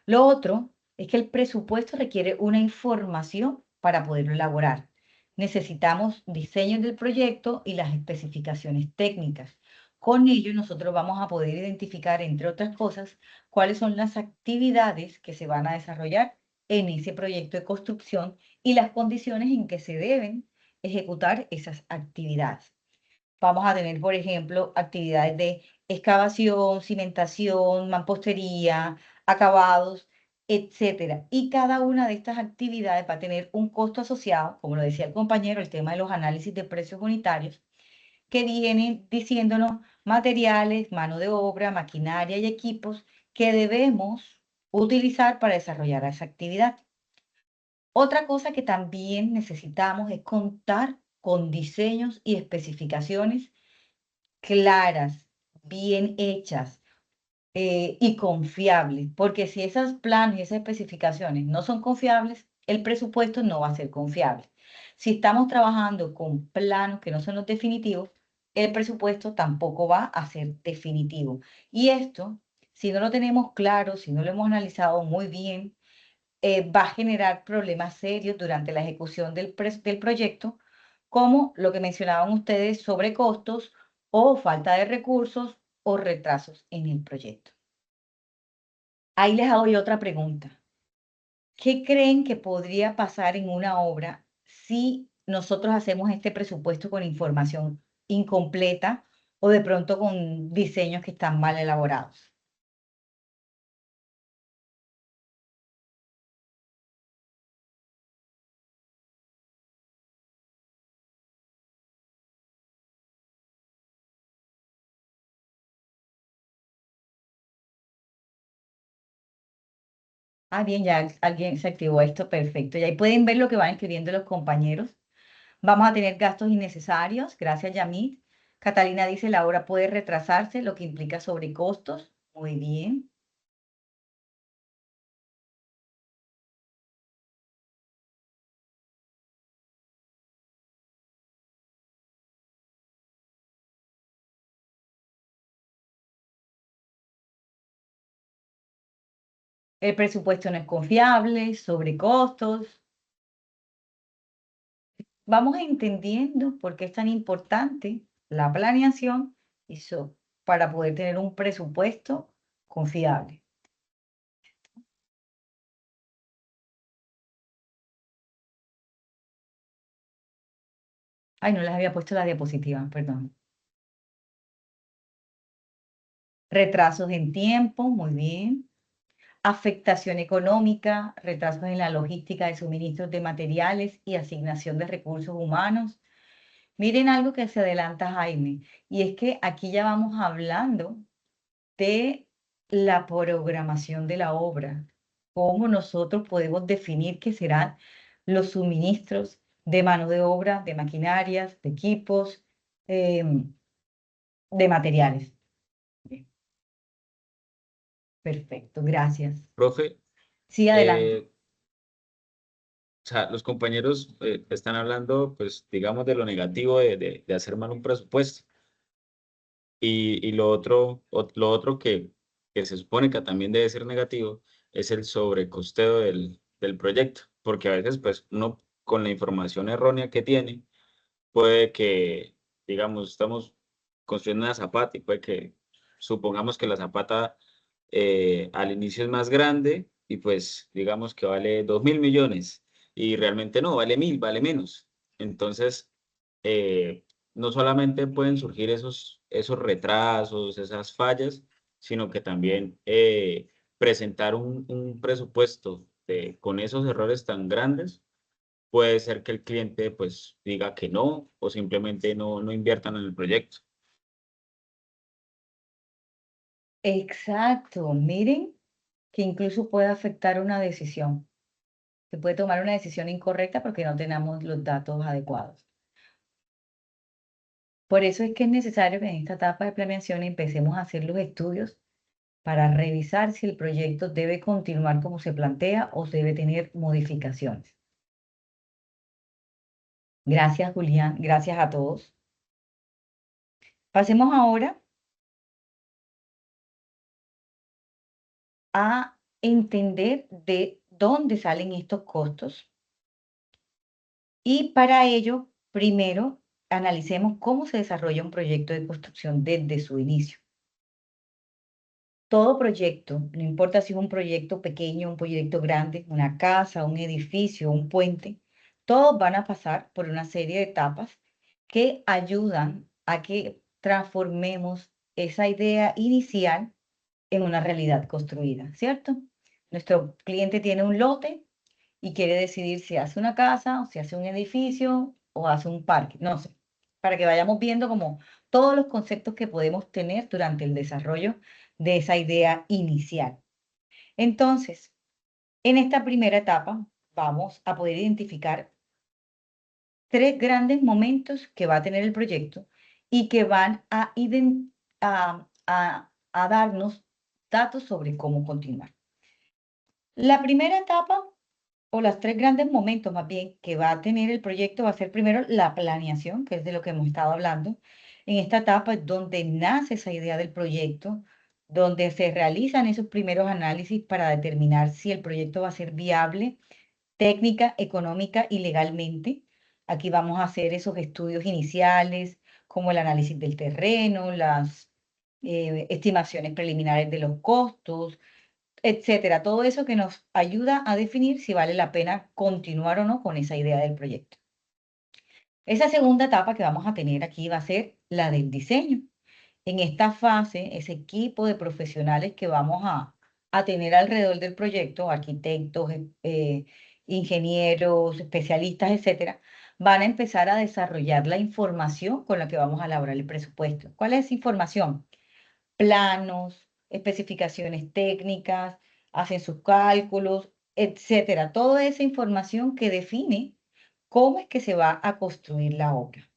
Lo otro es que el presupuesto requiere una información para poderlo elaborar. Necesitamos diseños del proyecto y las especificaciones técnicas. Con ello nosotros vamos a poder identificar, entre otras cosas, cuáles son las actividades que se van a desarrollar en ese proyecto de construcción y las condiciones en que se deben ejecutar esas actividades. Vamos a tener, por ejemplo, actividades de excavación, cimentación, mampostería, acabados, etcétera. Y cada una de estas actividades va a tener un costo asociado, como lo decía el compañero, el tema de los análisis de precios unitarios, que vienen diciéndonos materiales, mano de obra, maquinaria y equipos que debemos utilizar para desarrollar esa actividad. Otra cosa que también necesitamos es contar con diseños y especificaciones claras, bien hechas y confiables, porque si esos planos y esas especificaciones no son confiables, el presupuesto no va a ser confiable. Si estamos trabajando con planos que no son los definitivos, el presupuesto tampoco va a ser definitivo. Y esto, si no lo tenemos claro, si no lo hemos analizado muy bien, va a generar problemas serios durante la ejecución del proyecto, como lo que mencionaban ustedes sobre costos o falta de recursos o retrasos en el proyecto. Ahí les hago yo otra pregunta. ¿Qué creen que podría pasar en una obra si nosotros hacemos este presupuesto con información incompleta o de pronto con diseños que están mal elaborados? Ah, bien, ya alguien se activó esto, perfecto. Y ahí pueden ver lo que van escribiendo los compañeros. Vamos a tener gastos innecesarios, gracias Yamit. Catalina dice, la obra puede retrasarse, lo que implica sobrecostos. Muy bien. El presupuesto no es confiable, sobrecostos. Vamos entendiendo por qué es tan importante la planeación para poder tener un presupuesto confiable. Ay, no les había puesto la diapositiva, perdón. Retrasos en tiempo, muy bien. Afectación económica, retrasos en la logística de suministros de materiales y asignación de recursos humanos. Miren algo que se adelanta Jaime, y es que aquí ya vamos hablando de la programación de la obra, cómo nosotros podemos definir qué serán los suministros de mano de obra, de maquinarias, de equipos, de materiales. Bien, perfecto, gracias. Profe, Sí, adelante. o sea, los compañeros están hablando, pues, digamos, de lo negativo de hacer mal un presupuesto. Y lo otro que se supone que también debe ser negativo es el sobrecosteo del proyecto, porque a veces, pues, uno con la información errónea que tiene, puede que, digamos, estamos construyendo una zapata y puede que supongamos que la zapata al inicio es más grande y pues digamos que vale 2.000 millones y realmente no, vale 1.000, vale menos. Entonces, no solamente pueden surgir esos retrasos, esas fallas, sino que también presentar un presupuesto con esos errores tan grandes puede ser que el cliente pues diga que no o simplemente no inviertan en el proyecto. Exacto, miren que incluso puede afectar una decisión. Se puede tomar una decisión incorrecta porque no tenemos los datos adecuados. Por eso es que es necesario que en esta etapa de planeación empecemos a hacer los estudios para revisar si el proyecto debe continuar como se plantea o debe tener modificaciones. Gracias, Julián. Gracias a todos. Pasemos ahora a entender de dónde salen estos costos. Y para ello, primero, analicemos cómo se desarrolla un proyecto de construcción desde su inicio. Todo proyecto, no importa si es un proyecto pequeño, un proyecto grande, una casa, un edificio, un puente, todos van a pasar por una serie de etapas que ayudan a que transformemos esa idea inicial en una realidad construida, ¿cierto? Nuestro cliente tiene un lote y quiere decidir si hace una casa o si hace un edificio o hace un parque, no sé, para que vayamos viendo como todos los conceptos que podemos tener durante el desarrollo de esa idea inicial. Entonces, en esta primera etapa vamos a poder identificar tres grandes momentos que va a tener el proyecto y que van a darnos datos sobre cómo continuar. La primera etapa, o los tres grandes momentos más bien que va a tener el proyecto, va a ser primero la planeación, que es de lo que hemos estado hablando, En esta etapa es donde nace esa idea del proyecto, donde se realizan esos primeros análisis para determinar si el proyecto va a ser viable técnica, económica y legalmente. Aquí vamos a hacer esos estudios iniciales, como el análisis del terreno, las estimaciones preliminares de los costos, etcétera. Todo eso que nos ayuda a definir si vale la pena continuar o no con esa idea del proyecto. Esa segunda etapa que vamos a tener aquí va a ser la del diseño. En esta fase, ese equipo de profesionales que vamos a tener alrededor del proyecto, arquitectos, ingenieros, especialistas, etcétera, van a empezar a desarrollar la información con la que vamos a elaborar el presupuesto. ¿Cuál es esa información? Planos, especificaciones técnicas, hacen sus cálculos, etcétera. Toda esa información que define cómo es que se va a construir la obra.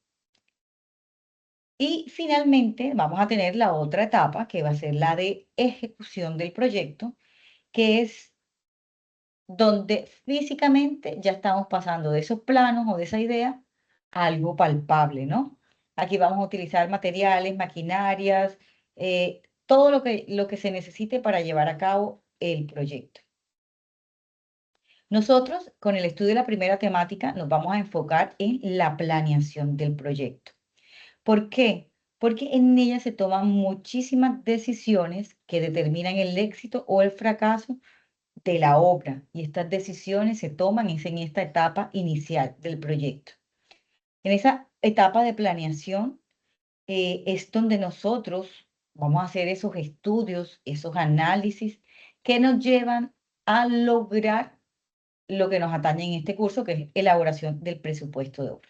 Y finalmente vamos a tener la otra etapa, que va a ser la de ejecución del proyecto, que es donde físicamente ya estamos pasando de esos planos o de esa idea a algo palpable, ¿no? Aquí vamos a utilizar materiales, maquinarias, todo lo que se necesite para llevar a cabo el proyecto. Nosotros, con el estudio de la primera temática, nos vamos a enfocar en la planeación del proyecto. ¿Por qué? Porque en ella se toman muchísimas decisiones que determinan el éxito o el fracaso de la obra, y estas decisiones se toman en esta etapa inicial del proyecto. En esa etapa de planeación es donde nosotros vamos a hacer esos estudios, esos análisis que nos llevan a lograr lo que nos atañe en este curso, que es elaboración del presupuesto de obra.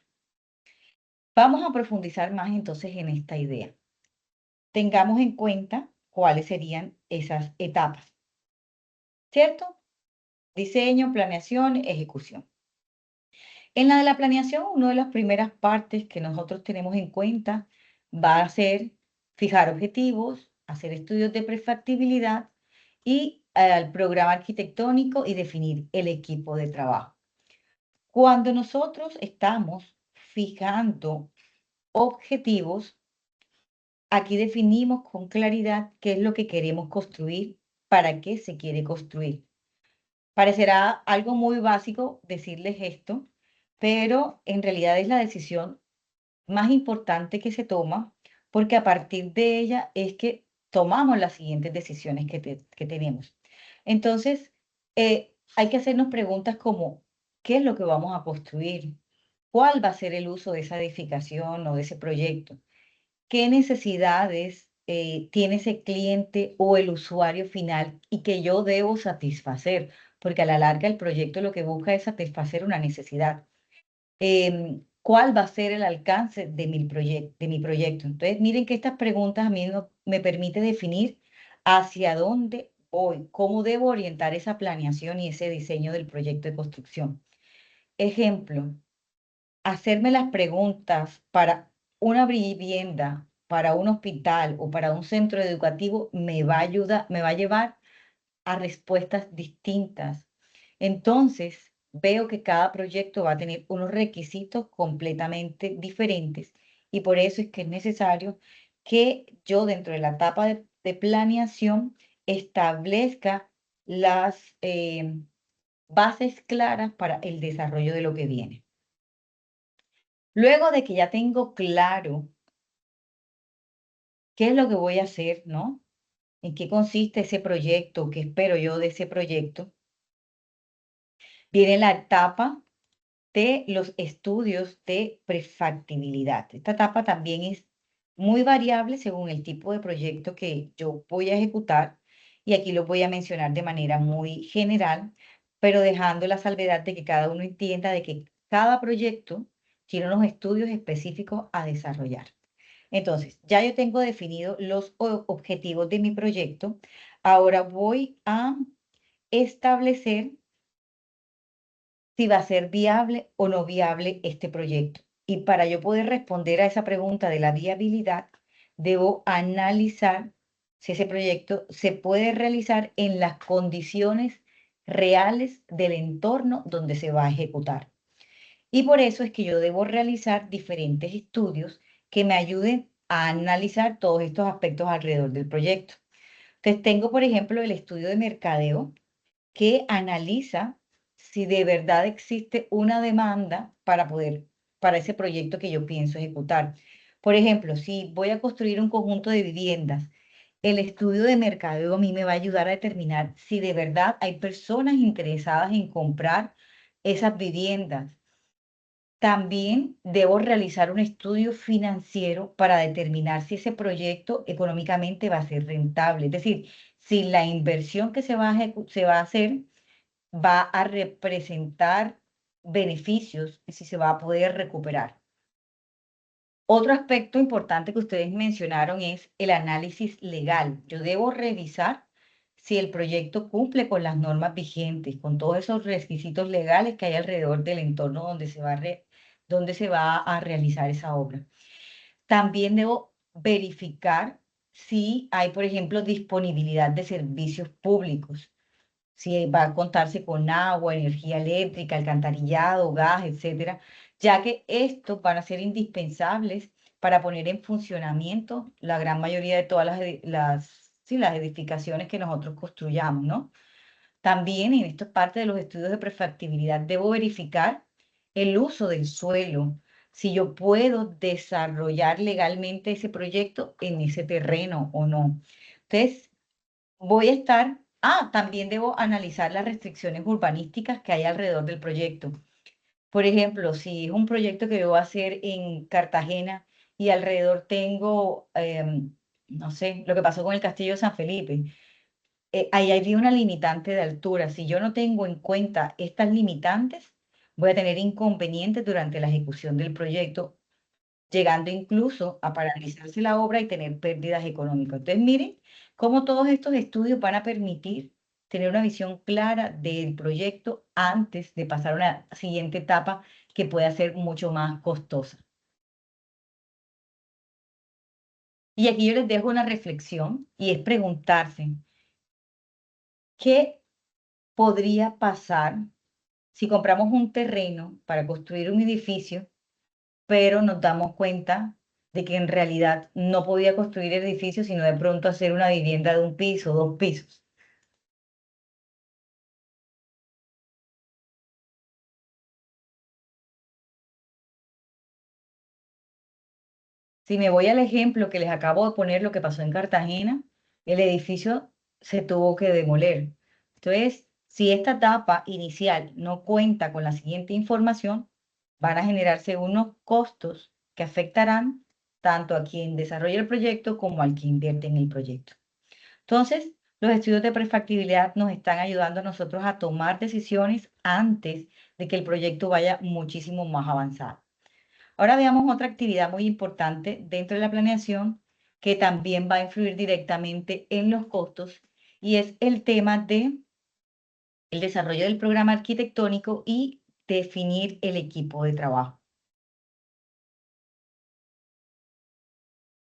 Vamos a profundizar más entonces en esta idea. Tengamos en cuenta cuáles serían esas etapas, ¿cierto? Diseño, planeación, ejecución. En la de la planeación, una de las primeras partes que nosotros tenemos en cuenta va a ser fijar objetivos, hacer estudios de prefactibilidad y el programa arquitectónico y definir el equipo de trabajo. Cuando nosotros estamos fijando objetivos, aquí definimos con claridad qué es lo que queremos construir, para qué se quiere construir. Parecerá algo muy básico decirles esto, pero en realidad es la decisión más importante que se toma, porque a partir de ella es que tomamos las siguientes decisiones que tenemos. Entonces, hay que hacernos preguntas como, ¿qué es lo que vamos a construir? ¿Cuál va a ser el uso de esa edificación o de ese proyecto? ¿Qué necesidades tiene ese cliente o el usuario final y que yo debo satisfacer? Porque a la larga el proyecto lo que busca es satisfacer una necesidad. ¿Cuál va a ser el alcance de mi proyecto? Entonces, miren que estas preguntas a mí me permiten definir hacia dónde voy, cómo debo orientar esa planeación y ese diseño del proyecto de construcción. Ejemplo, hacerme las preguntas para una vivienda, para un hospital o para un centro educativo me va a ayudar, me va a llevar a respuestas distintas. Entonces, veo que cada proyecto va a tener unos requisitos completamente diferentes y por eso es que es necesario que yo dentro de la etapa de planeación establezca las bases claras para el desarrollo de lo que viene. Luego de que ya tengo claro qué es lo que voy a hacer, ¿no? En qué consiste ese proyecto, qué espero yo de ese proyecto, viene la etapa de los estudios de prefactibilidad. Esta etapa también es muy variable según el tipo de proyecto que yo voy a ejecutar y aquí lo voy a mencionar de manera muy general, pero dejando la salvedad de que cada uno entienda de que cada proyecto tiene unos estudios específicos a desarrollar. Entonces, ya yo tengo definidos los objetivos de mi proyecto. Ahora voy a establecer si va a ser viable o no viable este proyecto. Y para yo poder responder a esa pregunta de la viabilidad, debo analizar si ese proyecto se puede realizar en las condiciones reales del entorno donde se va a ejecutar. Y por eso es que yo debo realizar diferentes estudios que me ayuden a analizar todos estos aspectos alrededor del proyecto. Entonces, tengo, por ejemplo, el estudio de mercadeo que analiza si de verdad existe una demanda para ese proyecto que yo pienso ejecutar. Por ejemplo, si voy a construir un conjunto de viviendas, el estudio de mercadeo a mí me va a ayudar a determinar si de verdad hay personas interesadas en comprar esas viviendas. También debo realizar un estudio financiero para determinar si ese proyecto económicamente va a ser rentable. Es decir, si la inversión que se va a hacer va a representar beneficios y si se va a poder recuperar. Otro aspecto importante que ustedes mencionaron es el análisis legal. Yo debo revisar si el proyecto cumple con las normas vigentes, con todos esos requisitos legales que hay alrededor del entorno donde se va a realizar esa obra. También debo verificar si hay, por ejemplo, disponibilidad de servicios públicos, si va a contarse con agua, energía eléctrica, alcantarillado, gas, etcétera, ya que estos van a ser indispensables para poner en funcionamiento la gran mayoría de todas las edificaciones que nosotros construyamos, ¿no? También en esta parte de los estudios de prefactibilidad debo verificar el uso del suelo, si yo puedo desarrollar legalmente ese proyecto en ese terreno o no. Entonces, también debo analizar las restricciones urbanísticas que hay alrededor del proyecto. Por ejemplo, si es un proyecto que yo voy a hacer en Cartagena y alrededor tengo, no sé, lo que pasó con el Castillo de San Felipe, ahí había una limitante de altura. Si yo no tengo en cuenta estas limitantes, voy a tener inconvenientes durante la ejecución del proyecto, llegando incluso a paralizarse la obra y tener pérdidas económicas. Entonces, miren cómo todos estos estudios van a permitir tener una visión clara del proyecto antes de pasar a una siguiente etapa que pueda ser mucho más costosa. Y aquí yo les dejo una reflexión y es preguntarse, ¿qué podría pasar si compramos un terreno para construir un edificio, pero nos damos cuenta de que en realidad no podía construir el edificio, sino de pronto hacer una vivienda de un piso, 2 pisos? Si me voy al ejemplo que les acabo de poner, lo que pasó en Cartagena, el edificio se tuvo que demoler. Entonces, si esta etapa inicial no cuenta con la siguiente información, van a generarse unos costos que afectarán tanto a quien desarrolla el proyecto como al que invierte en el proyecto. Entonces, los estudios de prefactibilidad nos están ayudando a nosotros a tomar decisiones antes de que el proyecto vaya muchísimo más avanzado. Ahora veamos otra actividad muy importante dentro de la planeación que también va a influir directamente en los costos y es el tema de el desarrollo del programa arquitectónico y definir el equipo de trabajo.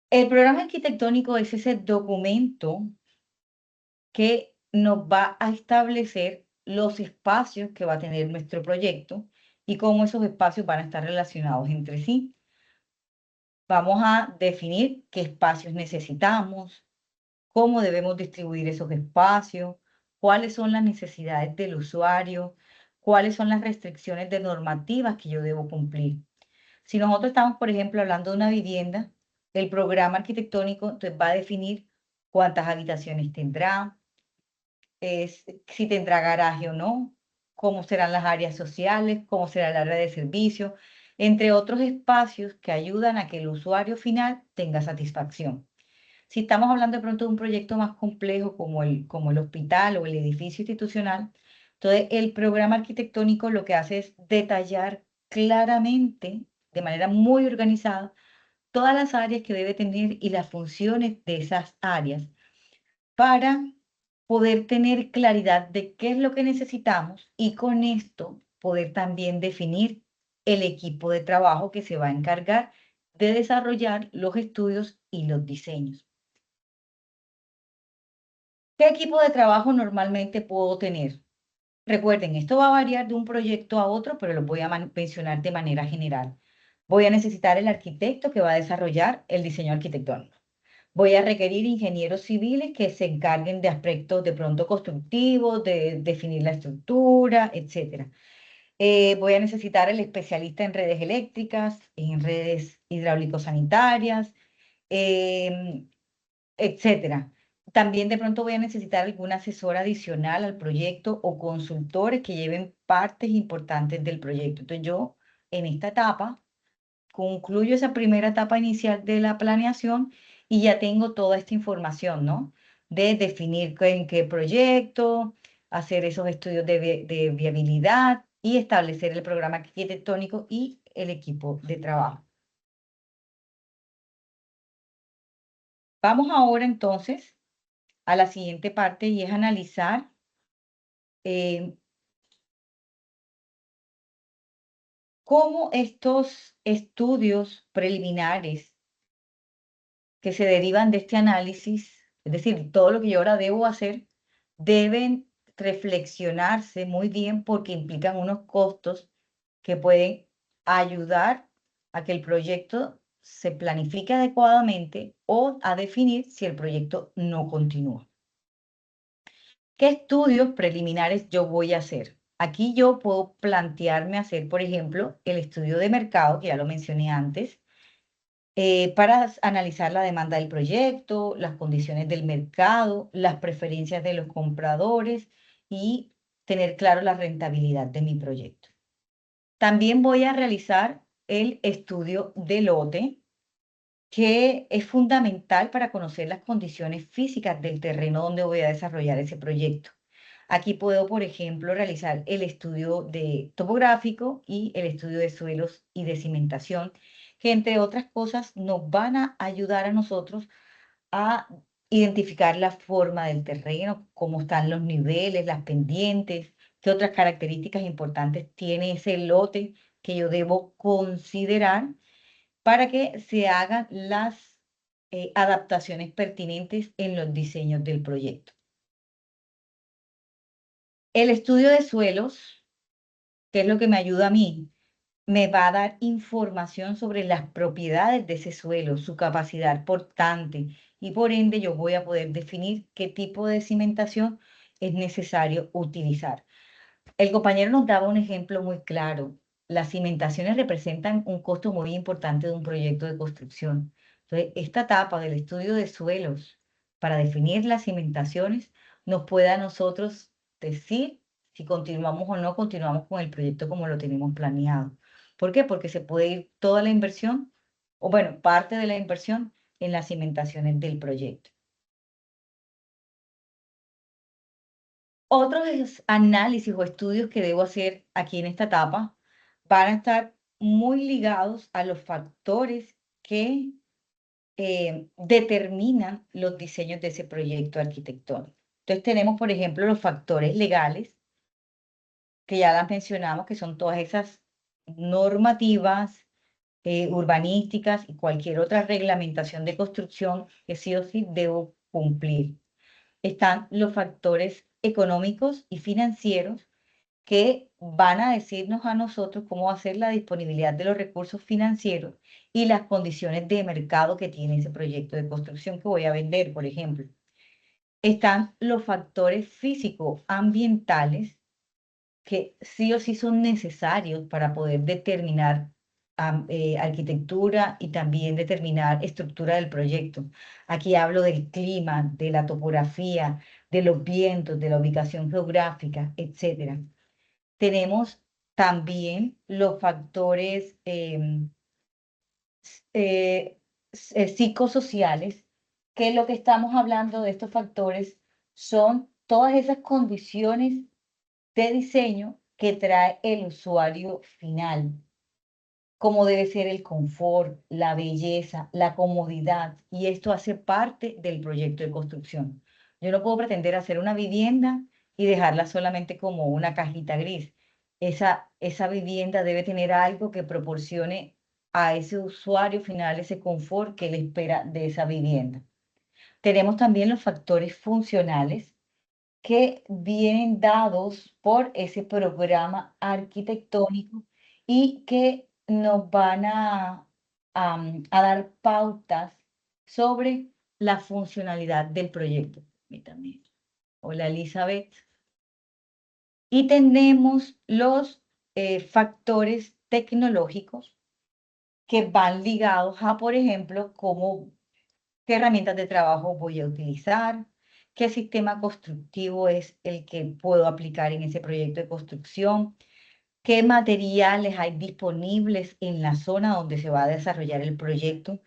El programa arquitectónico es ese documento que nos va a establecer los espacios que va a tener nuestro proyecto y cómo esos espacios van a estar relacionados entre sí. Vamos a definir qué espacios necesitamos, cómo debemos distribuir esos espacios, cuáles son las necesidades del usuario, cuáles son las restricciones de normativas que yo debo cumplir. Si nosotros estamos, por ejemplo, hablando de una vivienda, el programa arquitectónico entonces va a definir cuántas habitaciones tendrá, si tendrá garaje o no, cómo serán las áreas sociales, cómo será el área de servicio, entre otros espacios que ayudan a que el usuario final tenga satisfacción. Si estamos hablando de pronto de un proyecto más complejo como el hospital o el edificio institucional, entonces el programa arquitectónico lo que hace es detallar claramente, de manera muy organizada, todas las áreas que debe tener y las funciones de esas áreas para poder tener claridad de qué es lo que necesitamos y con esto poder también definir el equipo de trabajo que se va a encargar de desarrollar los estudios y los diseños. ¿Qué equipo de trabajo normalmente puedo tener? Recuerden, esto va a variar de un proyecto a otro, pero lo voy a mencionar de manera general. Voy a necesitar el arquitecto que va a desarrollar el diseño arquitectónico. Voy a requerir ingenieros civiles que se encarguen de aspectos de pronto constructivos, de definir la estructura, etc. Voy a necesitar el especialista en redes eléctricas, en redes hidráulico-sanitarias, etcétera. También de pronto voy a necesitar algún asesor adicional al proyecto o consultores que lleven partes importantes del proyecto. Entonces yo en esta etapa concluyo esa primera etapa inicial de la planeación y ya tengo toda esta información, ¿no? De definir en qué proyecto, hacer esos estudios de viabilidad y establecer el programa arquitectónico y el equipo de trabajo. Vamos ahora entonces a la siguiente parte y es analizar cómo estos estudios preliminares que se derivan de este análisis, es decir, todo lo que yo ahora debo hacer, deben reflexionarse muy bien porque implican unos costos que pueden ayudar a que el proyecto se planifique adecuadamente o a definir si el proyecto no continúa. ¿Qué estudios preliminares yo voy a hacer? Aquí yo puedo plantearme hacer, por ejemplo, el estudio de mercado, que ya lo mencioné antes, para analizar la demanda del proyecto, las condiciones del mercado, las preferencias de los compradores y tener claro la rentabilidad de mi proyecto. También voy a realizar el estudio de lote, que es fundamental para conocer las condiciones físicas del terreno donde voy a desarrollar ese proyecto. Aquí puedo, por ejemplo, realizar el estudio topográfico y el estudio de suelos y de cimentación, que entre otras cosas nos van a ayudar a nosotros a identificar la forma del terreno, cómo están los niveles, las pendientes, qué otras características importantes tiene ese lote que yo debo considerar para que se hagan las adaptaciones pertinentes en los diseños del proyecto. El estudio de suelos, que es lo que me ayuda a mí, me va a dar información sobre las propiedades de ese suelo, su capacidad portante, y por ende yo voy a poder definir qué tipo de cimentación es necesario utilizar. El compañero nos daba un ejemplo muy claro. Las cimentaciones representan un costo muy importante de un proyecto de construcción. Entonces, esta etapa del estudio de suelos para definir las cimentaciones nos puede a nosotros decir si continuamos o no continuamos con el proyecto como lo tenemos planeado. ¿Por qué? Porque se puede ir toda la inversión, o bueno, parte de la inversión en las cimentaciones del proyecto. Otros análisis o estudios que debo hacer aquí en esta etapa van a estar muy ligados a los factores que determinan los diseños de ese proyecto arquitectónico. Entonces tenemos, por ejemplo, los factores legales, que ya las mencionamos, que son todas esas normativas urbanísticas y cualquier otra reglamentación de construcción que sí o sí debo cumplir. Están los factores económicos y financieros que van a decirnos a nosotros cómo va a ser la disponibilidad de los recursos financieros y las condiciones de mercado que tiene ese proyecto de construcción que voy a vender, por ejemplo. Están los factores físico-ambientales que sí o sí son necesarios para poder determinar arquitectura y también determinar estructura del proyecto. Aquí hablo del clima, de la topografía, de los vientos, de la ubicación geográfica, etc. Tenemos también los factores psicosociales, que lo que estamos hablando de estos factores son todas esas condiciones de diseño que trae el usuario final, como debe ser el confort, la belleza, la comodidad, y esto hace parte del proyecto de construcción. Yo no puedo pretender hacer una vivienda y dejarla solamente como una cajita gris. Esa vivienda debe tener algo que proporcione a ese usuario final ese confort que él espera de esa vivienda. Tenemos también los factores funcionales que vienen dados por ese programa arquitectónico y que nos van a dar pautas sobre la funcionalidad del proyecto. Permítame. Hola, Elizabeth. Y tenemos los factores tecnológicos que van ligados a, por ejemplo, qué herramientas de trabajo voy a utilizar, qué sistema constructivo es el que puedo aplicar en ese proyecto de construcción, qué materiales hay disponibles en la zona donde se va a desarrollar el proyecto,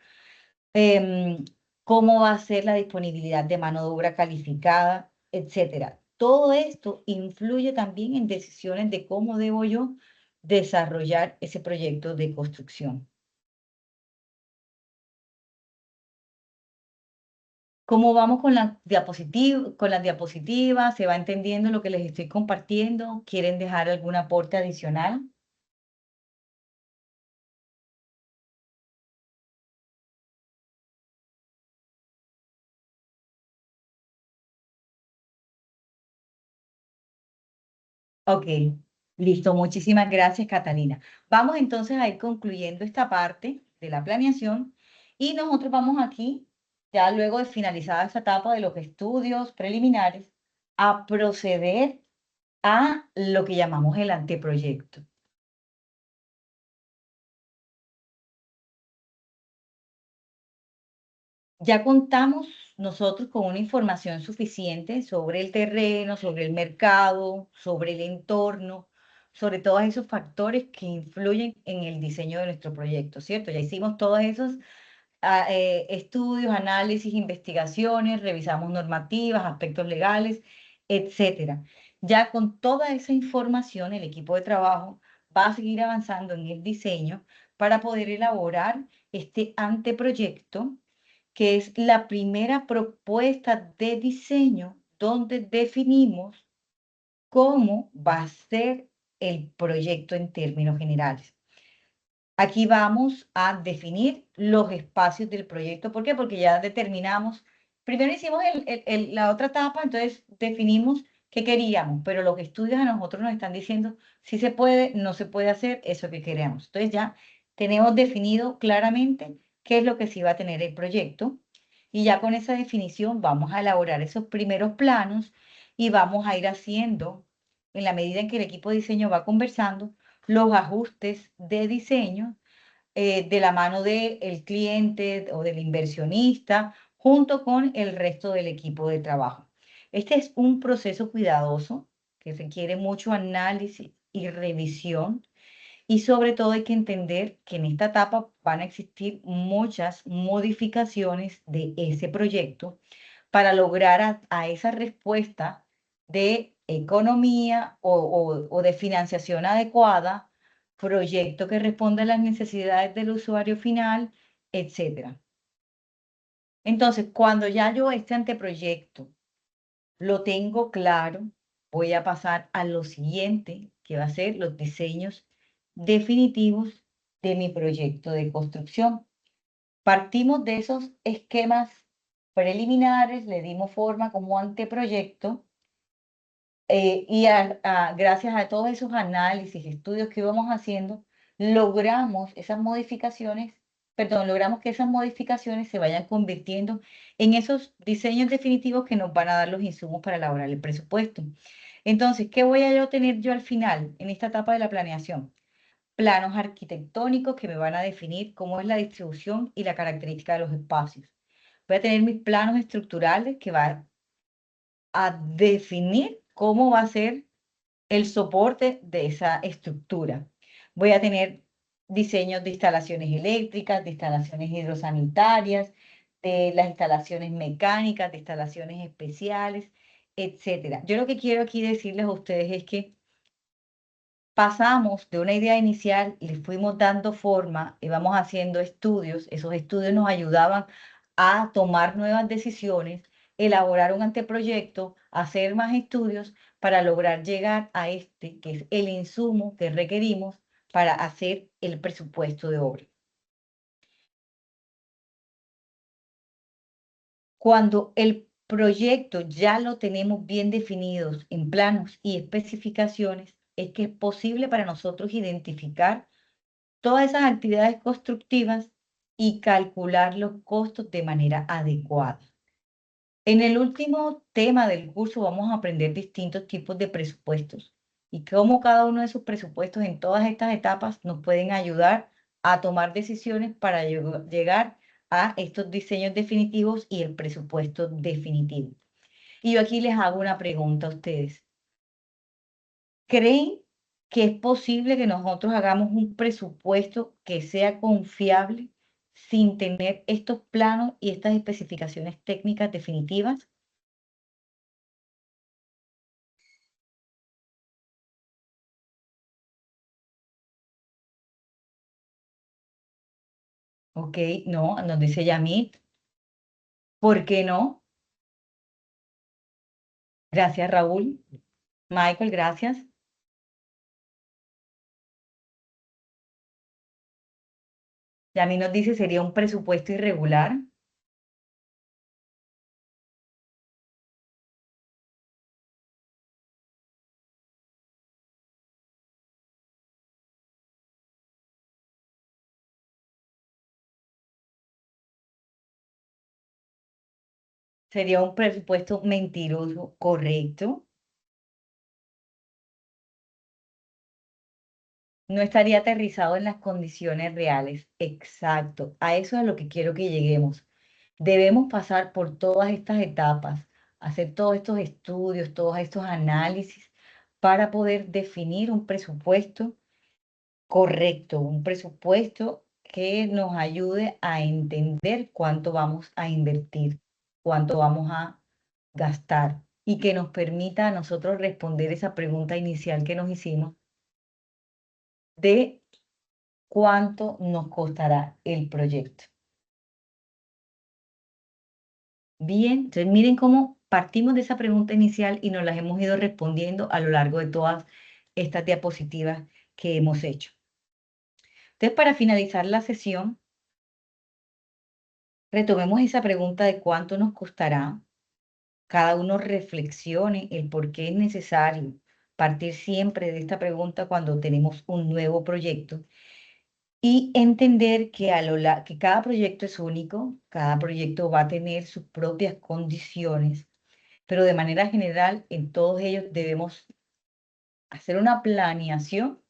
em, cómo va a ser la disponibilidad de mano de obra calificada, etcétera. Todo esto influye también en decisiones de cómo debo yo desarrollar ese proyecto de construcción. ¿Cómo vamos con las diapositivas? ¿Se va entendiendo lo que les estoy compartiendo? ¿Quieren dejar algún aporte adicional? Ok, listo. Muchísimas gracias, Catalina. Vamos entonces a ir concluyendo esta parte de la planeación y nosotros vamos aquí, ya luego de finalizada esta etapa de los estudios preliminares, a proceder a lo que llamamos el anteproyecto. Ya contamos nosotros con una información suficiente sobre el terreno, sobre el mercado, sobre el entorno, sobre todos esos factores que influyen en el diseño de nuestro proyecto, ¿cierto? Ya hicimos todos esos estudios, análisis, investigaciones, revisamos normativas, aspectos legales, etcétera. Ya con toda esa información, el equipo de trabajo va a seguir avanzando en el diseño para poder elaborar este anteproyecto, que es la primera propuesta de diseño donde definimos cómo va a ser el proyecto en términos generales. Aquí vamos a definir los espacios del proyecto. ¿Por qué? Porque ya determinamos, primero hicimos la otra etapa, entonces definimos qué queríamos, pero los estudios a nosotros nos están diciendo si se puede, no se puede hacer eso que queremos. Entonces ya tenemos definido claramente qué es lo que sí va a tener el proyecto y ya con esa definición vamos a elaborar esos primeros planos y vamos a ir haciendo, en la medida en que el equipo de diseño va conversando, los ajustes de diseño de la mano del cliente o del inversionista, junto con el resto del equipo de trabajo. Este es un proceso cuidadoso que requiere mucho análisis y revisión, y sobre todo hay que entender que en esta etapa van a existir muchas modificaciones de ese proyecto para lograr a esa respuesta de economía o de financiación adecuada, proyecto que responda a las necesidades del usuario final, etc. Entonces, cuando ya yo este anteproyecto lo tengo claro, voy a pasar a lo siguiente, que va a ser los diseños definitivos de mi proyecto de construcción. Partimos de esos esquemas preliminares, le dimos forma como anteproyecto y gracias a todos esos análisis, estudios que íbamos haciendo, logramos esas modificaciones, perdón, logramos que esas modificaciones se vayan convirtiendo en esos diseños definitivos que nos van a dar los insumos para elaborar el presupuesto. Entonces, ¿qué voy a tener yo al final en esta etapa de la planeación? Planos arquitectónicos que me van a definir cómo es la distribución y la característica de los espacios. Voy a tener mis planos estructurales que van a definir cómo va a ser el soporte de esa estructura. Voy a tener diseños de instalaciones eléctricas, de instalaciones hidrosanitarias, de las instalaciones mecánicas, de instalaciones especiales, etcétera. Yo lo que quiero aquí decirles a ustedes es que pasamos de una idea inicial, le fuimos dando forma, íbamos haciendo estudios, esos estudios nos ayudaban a tomar nuevas decisiones, elaborar un anteproyecto, hacer más estudios para lograr llegar a este, que es el insumo que requerimos para hacer el presupuesto de obra. Cuando el proyecto ya lo tenemos bien definidos en planos y especificaciones, es que es posible para nosotros identificar todas esas actividades constructivas y calcular los costos de manera adecuada. En el último tema del curso vamos a aprender distintos tipos de presupuestos y cómo cada uno de esos presupuestos en todas estas etapas nos pueden ayudar a tomar decisiones para llegar a estos diseños definitivos y el presupuesto definitivo. Y yo aquí les hago una pregunta a ustedes. ¿Creen que es posible que nosotros hagamos un presupuesto que sea confiable sin tener estos planos y estas especificaciones técnicas definitivas? Ok, no, nos dice Yamit. ¿Por qué no? Gracias, Raúl. Michael, gracias. Yamit nos dice, sería un presupuesto irregular. Sería un presupuesto mentiroso, correcto. No estaría aterrizado en las condiciones reales. Exacto. A eso es a lo que quiero que lleguemos. Debemos pasar por todas estas etapas, hacer todos estos estudios, todos estos análisis para poder definir un presupuesto correcto, un presupuesto que nos ayude a entender cuánto vamos a invertir, cuánto vamos a gastar y que nos permita a nosotros responder esa pregunta inicial que nos hicimos de cuánto nos costará el proyecto. Bien, entonces miren cómo partimos de esa pregunta inicial y nos las hemos ido respondiendo a lo largo de todas estas diapositivas que hemos hecho. Entonces, para finalizar la sesión, retomemos esa pregunta de cuánto nos costará. Cada uno reflexione el por qué es necesario partir siempre de esta pregunta cuando tenemos un nuevo proyecto y entender que, que cada proyecto es único, cada proyecto va a tener sus propias condiciones, pero de manera general en todos ellos debemos hacer una planeación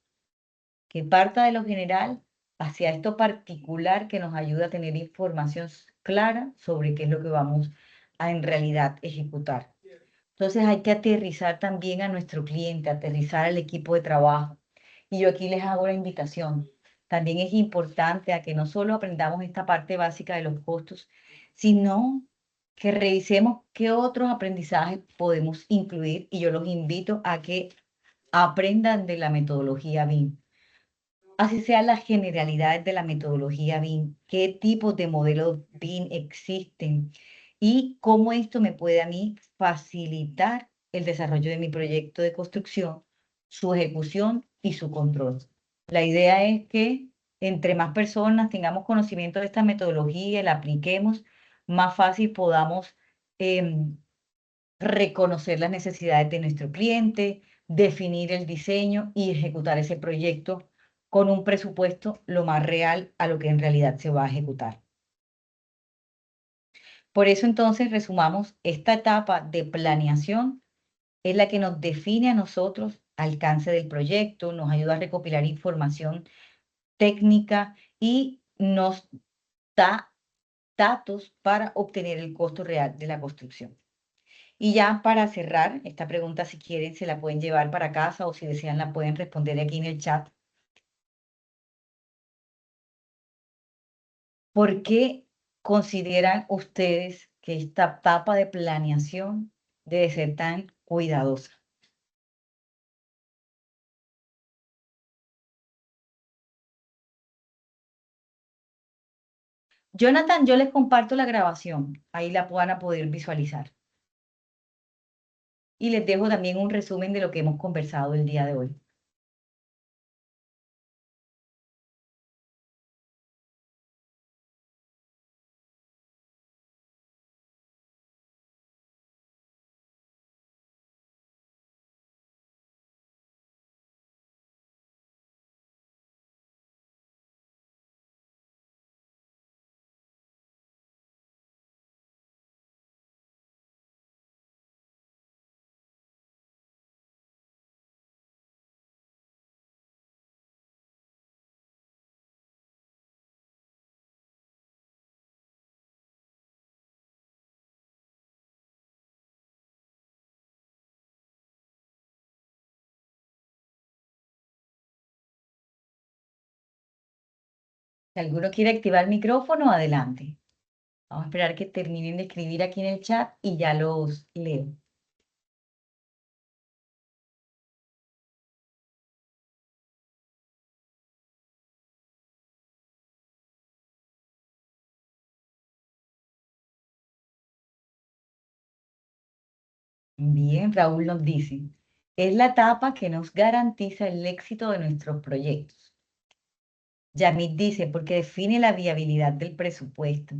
que parta de lo general hacia esto particular que nos ayuda a tener información clara sobre qué es lo que vamos a en realidad ejecutar. Entonces hay que aterrizar también a nuestro cliente, aterrizar al equipo de trabajo. Y yo aquí les hago la invitación. También es importante a que no solo aprendamos esta parte básica de los costos, sino que revisemos qué otros aprendizajes podemos incluir. Y yo los invito a que aprendan de la metodología BIM. Así sean las generalidades de la metodología BIM, qué tipos de modelos BIM existen y cómo esto me puede a mí facilitar el desarrollo de mi proyecto de construcción, su ejecución y su control. La idea es que entre más personas tengamos conocimiento de esta metodología y la apliquemos, más fácil podamos reconocer las necesidades de nuestro cliente, definir el diseño y ejecutar ese proyecto con un presupuesto lo más real a lo que en realidad se va a ejecutar. Por eso entonces resumamos, esta etapa de planeación es la que nos define a nosotros alcance del proyecto, nos ayuda a recopilar información técnica y nos da datos para obtener el costo real de la construcción. Y ya para cerrar, esta pregunta si quieren se la pueden llevar para casa o si desean la pueden responder aquí en el chat. ¿Por qué consideran ustedes que esta etapa de planeación debe ser tan cuidadosa? Jonathan, yo les comparto la grabación, ahí la van a poder visualizar. Y les dejo también un resumen de lo que hemos conversado el día de hoy. Si alguno quiere activar el micrófono, adelante. Vamos a esperar que terminen de escribir aquí en el chat y ya los leo. Bien, Raúl nos dice, es la etapa que nos garantiza el éxito de nuestros proyectos. Yamit dice, porque define la viabilidad del presupuesto.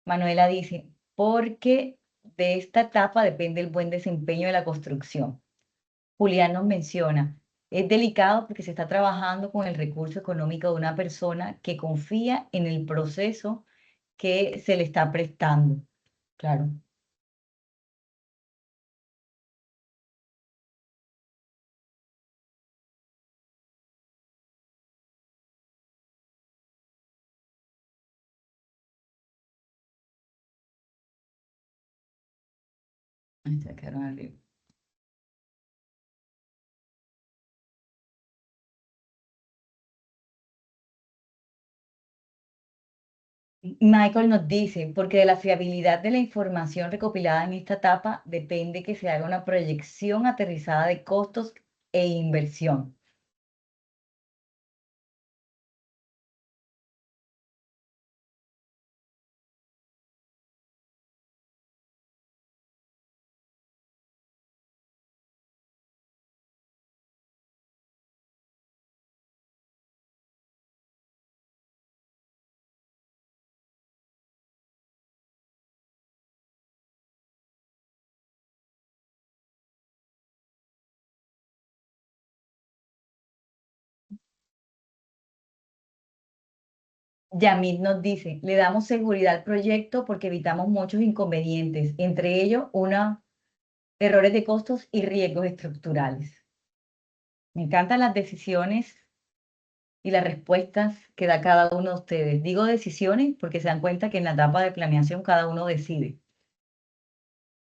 Manuela dice, porque de esta etapa depende el buen desempeño de la construcción. Julián nos menciona, es delicado porque se está trabajando con el recurso económico de una persona que confía en el proceso que se le está prestando. Claro. Ahí se quedaron arriba. Michael nos dice, porque de la fiabilidad de la información recopilada en esta etapa depende que se haga una proyección aterrizada de costos e inversión. Yamit nos dice, le damos seguridad al proyecto porque evitamos muchos inconvenientes, entre ellos errores de costos y riesgos estructurales. Me encantan las decisiones y las respuestas que da cada uno de ustedes. Digo decisiones porque se dan cuenta que en la etapa de planeación cada uno decide.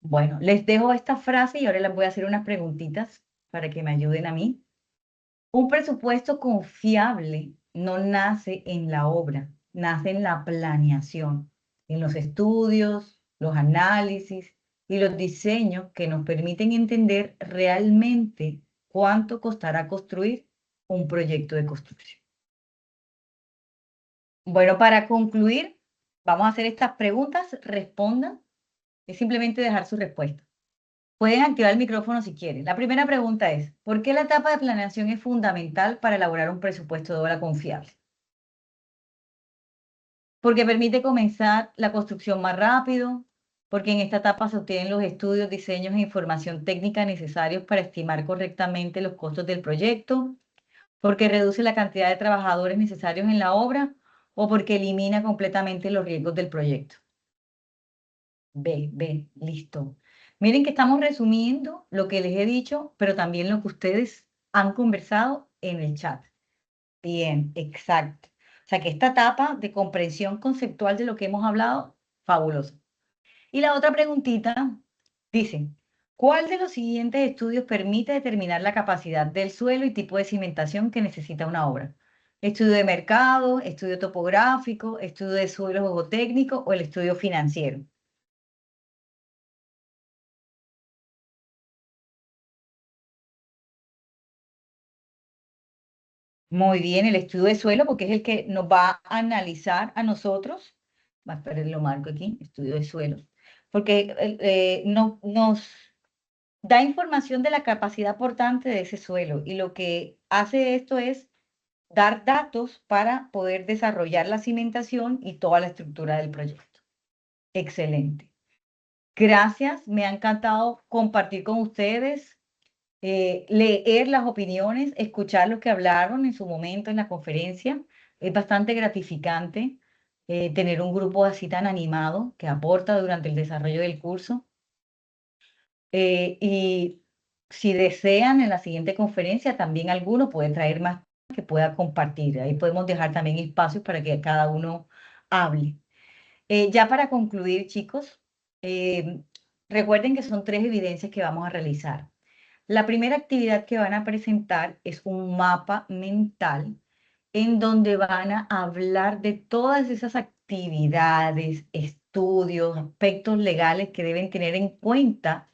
Bueno, les dejo esta frase y ahora les voy a hacer unas preguntitas para que me ayuden a mí. Un presupuesto confiable no nace en la obra, nace en la planeación, en los estudios, los análisis y los diseños que nos permiten entender realmente cuánto costará construir un proyecto de construcción. Bueno, para concluir, vamos a hacer estas preguntas, respondan, es simplemente dejar su respuesta. Pueden activar el micrófono si quieren. La primera pregunta es, ¿por qué la etapa de planeación es fundamental para elaborar un presupuesto de obra confiable? Porque permite comenzar la construcción más rápido, porque en esta etapa se obtienen los estudios, diseños e información técnica necesarios para estimar correctamente los costos del proyecto, porque reduce la cantidad de trabajadores necesarios en la obra o porque elimina completamente los riesgos del proyecto. Listo. Miren que estamos resumiendo lo que les he dicho, pero también lo que ustedes han conversado en el chat. Bien, exacto. O sea que esta etapa de comprensión conceptual de lo que hemos hablado, fabuloso. Y la otra preguntita dice, ¿cuál de los siguientes estudios permite determinar la capacidad del suelo y tipo de cimentación que necesita una obra? ¿Estudio de mercado, estudio topográfico, estudio de suelo geotécnico o el estudio financiero? Muy bien, el estudio de suelo, porque es el que nos va a analizar a nosotros. Va a esperar, lo marco aquí, estudio de suelo. Porque nos da información de la capacidad portante de ese suelo. Y lo que hace esto es dar datos para poder desarrollar la cimentación y toda la estructura del proyecto. Excelente. Gracias, me ha encantado compartir con ustedes, leer las opiniones, escuchar lo que hablaron en su momento en la conferencia. Es bastante gratificante tener un grupo así tan animado que aporta durante el desarrollo del curso. Y si desean en la siguiente conferencia, también alguno puede traer más que pueda compartir. Ahí podemos dejar también espacios para que cada uno hable. Ya para concluir, chicos, recuerden que son 3 evidencias que vamos a realizar. La primera actividad que van a presentar es un mapa mental en donde van a hablar de todas esas actividades, estudios, aspectos legales que deben tener en cuenta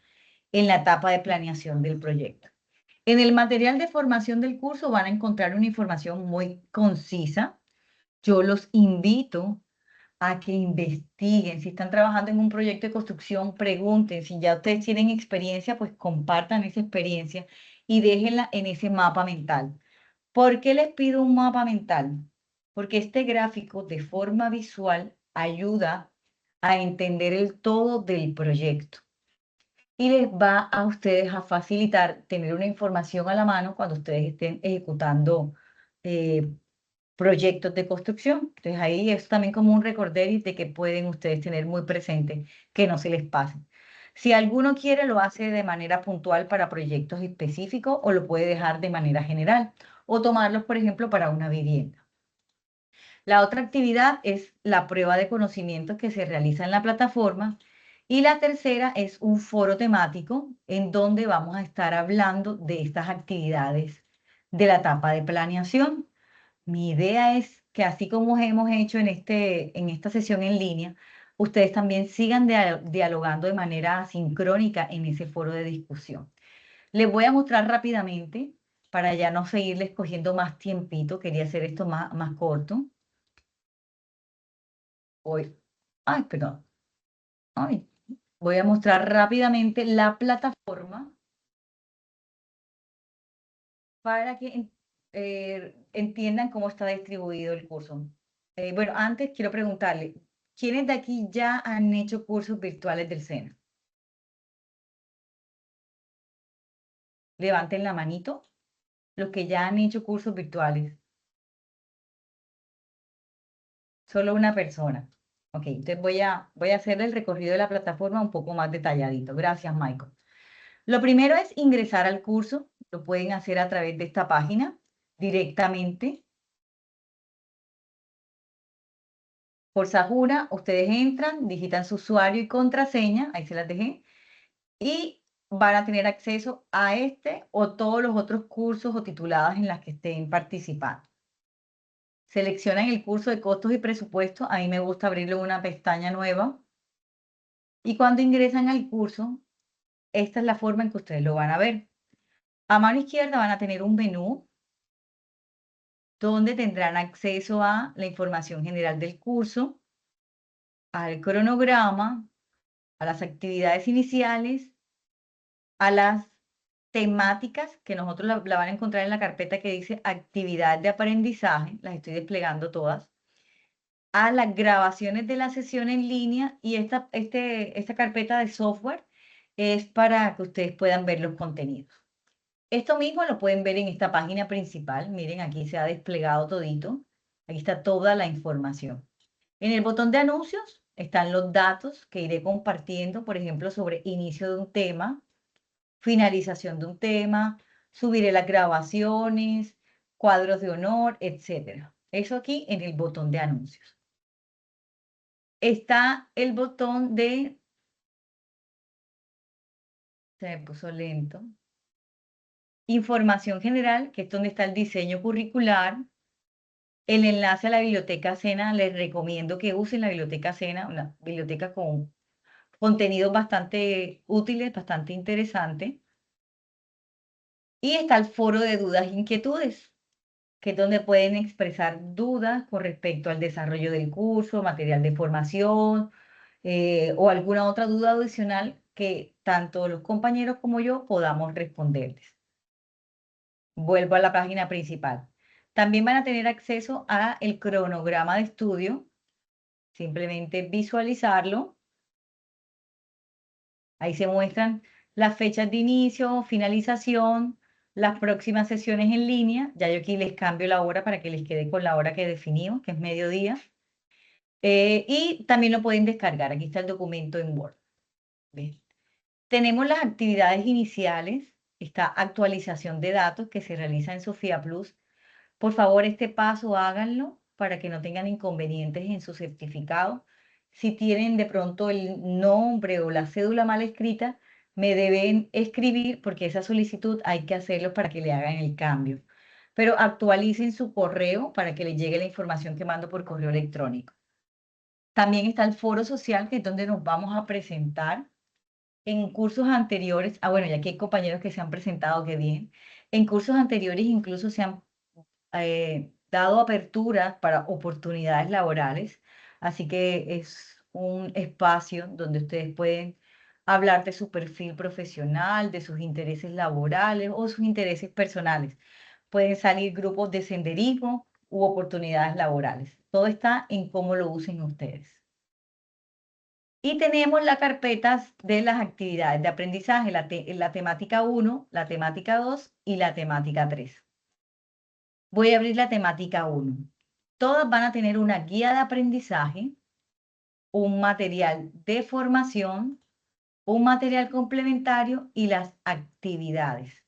en la etapa de planeación del proyecto. En el material de formación del curso van a encontrar una información muy concisa. Yo los invito a que investiguen. Si están trabajando en un proyecto de construcción, pregunten. Si ya ustedes tienen experiencia, pues compartan esa experiencia y déjenla en ese mapa mental. ¿Por qué les pido un mapa mental? Porque este gráfico de forma visual ayuda a entender el todo del proyecto y les va a ustedes a facilitar tener una información a la mano cuando ustedes estén ejecutando proyectos de construcción. Entonces ahí es también como un recorderis de que pueden ustedes tener muy presente que no se les pase. Si alguno quiere, lo hace de manera puntual para proyectos específicos o lo puede dejar de manera general o tomarlos, por ejemplo, para una vivienda. La otra actividad es la prueba de conocimientos que se realiza en la plataforma. Y la tercera es un foro temático en donde vamos a estar hablando de estas actividades de la etapa de planeación. Mi idea es que así como hemos hecho en esta sesión en línea, ustedes también sigan dialogando de manera asincrónica en ese foro de discusión. Les voy a mostrar rápidamente para ya no seguirles cogiendo más tiempito. Quería hacer esto más corto. Ay, perdón. Ay, voy a mostrar rápidamente la plataforma para que entiendan cómo está distribuido el curso. Bueno, antes quiero preguntarle, ¿quiénes de aquí ya han hecho cursos virtuales del SENA? Levanten la manito, los que ya han hecho cursos virtuales. Solo una persona. Ok, entonces voy a hacer el recorrido de la plataforma un poco más detalladito. Gracias, Michael. Lo primero es ingresar al curso. Lo pueden hacer a través de esta página directamente. Por Sajura, ustedes entran, digitan su usuario y contraseña, ahí se las dejé, y van a tener acceso a este o todos los otros cursos o tituladas en las que estén participando. Seleccionan el curso de costos y presupuestos. A mí me gusta abrirlo en una pestaña nueva. Y cuando ingresan al curso, esta es la forma en que ustedes lo van a ver. A mano izquierda van a tener un menú donde tendrán acceso a la información general del curso, al cronograma, a las actividades iniciales, a las temáticas que nosotros la van a encontrar en la carpeta que dice actividad de aprendizaje, las estoy desplegando todas, a las grabaciones de la sesión en línea y esta carpeta de software es para que ustedes puedan ver los contenidos. Esto mismo lo pueden ver en esta página principal. Miren, aquí se ha desplegado todito. Aquí está toda la información. En el botón de anuncios están los datos que iré compartiendo, por ejemplo, sobre inicio de un tema, finalización de un tema, subiré las grabaciones, cuadros de honor, etc. Eso aquí en el botón de anuncios. Está el botón de... Se me puso lento. Información general, que es donde está el diseño curricular. El enlace a la biblioteca Sena, les recomiendo que usen la biblioteca Sena, una biblioteca con contenidos bastante útiles, bastante interesantes. Y está el foro de dudas e inquietudes, que es donde pueden expresar dudas con respecto al desarrollo del curso, material de formación o alguna otra duda adicional que tanto los compañeros como yo podamos responderles. Vuelvo a la página principal. También van a tener acceso a el cronograma de estudio. Simplemente visualizarlo. Ahí se muestran las fechas de inicio, finalización, las próximas sesiones en línea. Ya yo aquí les cambio la hora para que les quede con la hora que definimos, que es mediodía. Y también lo pueden descargar. Aquí está el documento en Word. ¿Ven? Tenemos las actividades iniciales. Esta actualización de datos que se realiza en Sofía Plus. Por favor, este paso háganlo para que no tengan inconvenientes en su certificado. Si tienen de pronto el nombre o la cédula mal escrita, me deben escribir porque esa solicitud hay que hacerlo para que le hagan el cambio. pero actualicen su correo para que les llegue la información que mando por correo electrónico. También está el foro social, que es donde nos vamos a presentar. En cursos anteriores, bueno, ya que hay compañeros que se han presentado, qué bien. En cursos anteriores incluso se han dado aperturas para oportunidades laborales, así que es un espacio donde ustedes pueden hablar de su perfil profesional, de sus intereses laborales o sus intereses personales. Pueden salir grupos de senderismo u oportunidades laborales. Todo está en cómo lo usen ustedes. Y tenemos las carpetas de las actividades de aprendizaje, la temática 1, la temática 2 y la temática 3. Voy a abrir la temática 1. Todas van a tener una guía de aprendizaje, un material de formación, un material complementario y las actividades.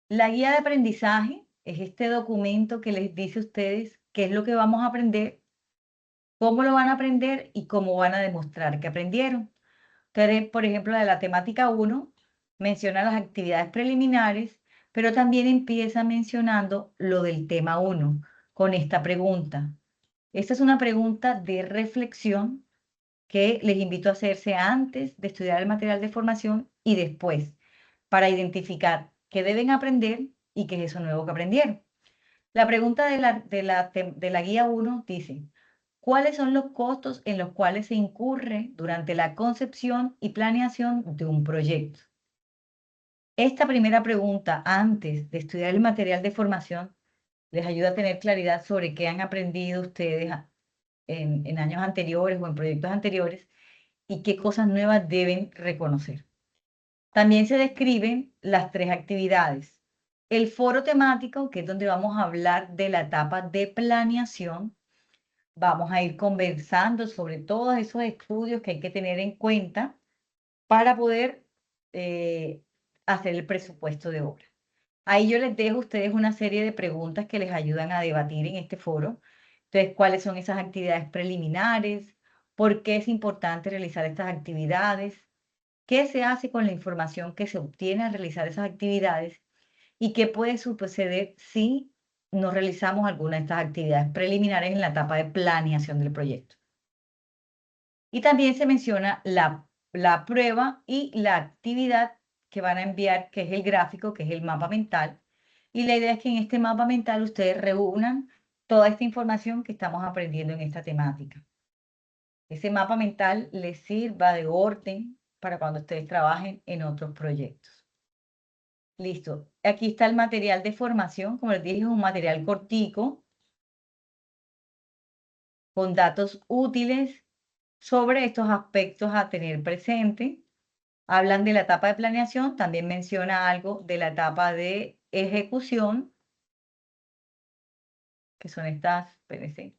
La guía de aprendizaje es este documento que les dice a ustedes qué es lo que vamos a aprender, cómo lo van a aprender y cómo van a demostrar que aprendieron. Entonces, por ejemplo, de la temática 1 menciona las actividades preliminares, pero también empieza mencionando lo del tema 1 con esta pregunta. Esta es una pregunta de reflexión que les invito a hacerse antes de estudiar el material de formación y después, para identificar qué deben aprender y qué es eso nuevo que aprendieron. La pregunta de la guía 1 dice: ¿cuáles son los costos en los cuales se incurre durante la concepción y planeación de un proyecto? Esta primera pregunta, antes de estudiar el material de formación, les ayuda a tener claridad sobre qué han aprendido ustedes en años anteriores o en proyectos anteriores y qué cosas nuevas deben reconocer. También se describen las 3 actividades. El foro temático, que es donde vamos a hablar de la etapa de planeación. Vamos a ir conversando sobre todos esos estudios que hay que tener en cuenta para poder hacer el presupuesto de obra. Ahí yo les dejo a ustedes una serie de preguntas que les ayudan a debatir en este foro. Entonces, ¿cuáles son esas actividades preliminares? ¿Por qué es importante realizar estas actividades? ¿Qué se hace con la información que se obtiene al realizar esas actividades? ¿Y qué puede suceder si no realizamos alguna de estas actividades preliminares en la etapa de planeación del proyecto? Y también se menciona la prueba y la actividad que van a enviar, que es el gráfico, que es el mapa mental. Y la idea es que en este mapa mental ustedes reúnan toda esta información que estamos aprendiendo en esta temática. Ese mapa mental les sirva de orden para cuando ustedes trabajen en otros proyectos. Listo. Aquí está el material de formación. Como les dije, es un material cortico con datos útiles sobre estos aspectos a tener presente. Hablan de la etapa de planeación, también menciona algo de la etapa de ejecución, que son estas, espérense,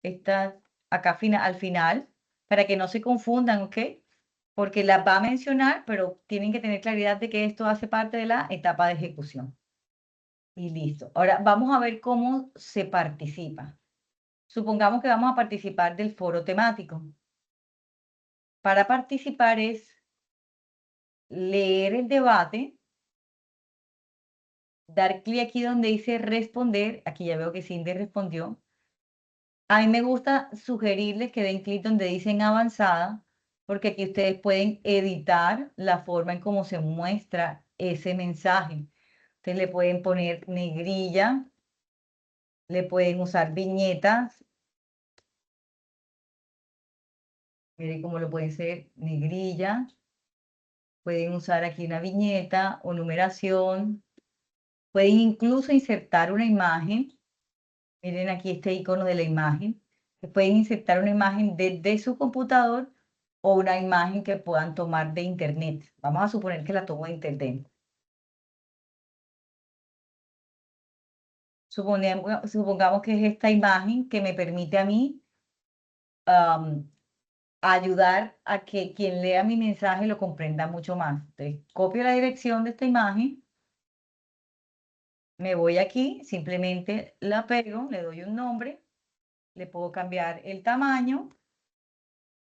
estas acá al final, para que no se confundan, ¿ok? Porque las va a mencionar, pero tienen que tener claridad de que esto hace parte de la etapa de ejecución. Y listo. Ahora vamos a ver cómo se participa. Supongamos que vamos a participar del foro temático. Para participar es leer el debate, dar clic aquí donde dice responder. Aquí ya veo que Cindy respondió. A mí me gusta sugerirles que den clic donde dicen avanzada, porque aquí ustedes pueden editar la forma en cómo se muestra ese mensaje. Ustedes le pueden poner negrilla, le pueden usar viñetas. Miren cómo lo pueden ser negrilla. Pueden usar aquí una viñeta o numeración. Pueden incluso insertar una imagen. Miren aquí este icono de la imagen. Pueden insertar una imagen desde su computador o una imagen que puedan tomar de internet. Vamos a suponer que la tomo de internet. Supongamos que es esta imagen que me permite a mí ayudar a que quien lea mi mensaje lo comprenda mucho más. Entonces, copio la dirección de esta imagen. Me voy aquí, simplemente la pego, le doy un nombre, le puedo cambiar el tamaño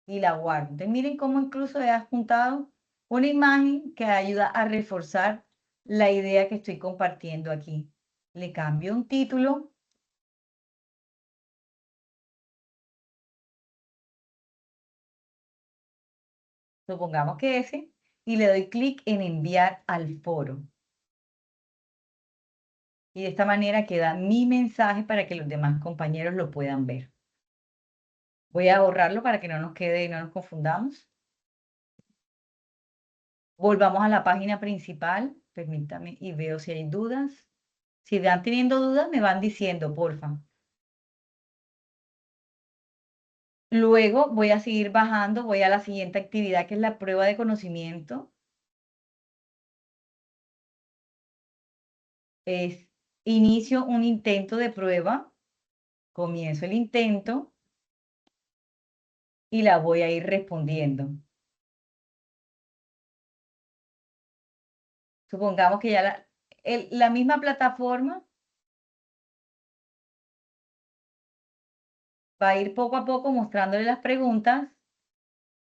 y la guardo. Entonces, miren cómo incluso he adjuntado una imagen que ayuda a reforzar la idea que estoy compartiendo aquí. Le cambio un título. Supongamos que ese, y le doy clic en enviar al foro. Y de esta manera queda mi mensaje para que los demás compañeros lo puedan ver. Voy a borrarlo para que no nos quede y no nos confundamos. Volvamos a la página principal, permítame, y veo si hay dudas. Si van teniendo dudas, me van diciendo, porfa. Luego voy a seguir bajando, voy a la siguiente actividad, que es la prueba de conocimiento. Es inicio un intento de prueba, comienzo el intento y la voy a ir respondiendo. Supongamos que ya la misma plataforma va a ir poco a poco mostrándole las preguntas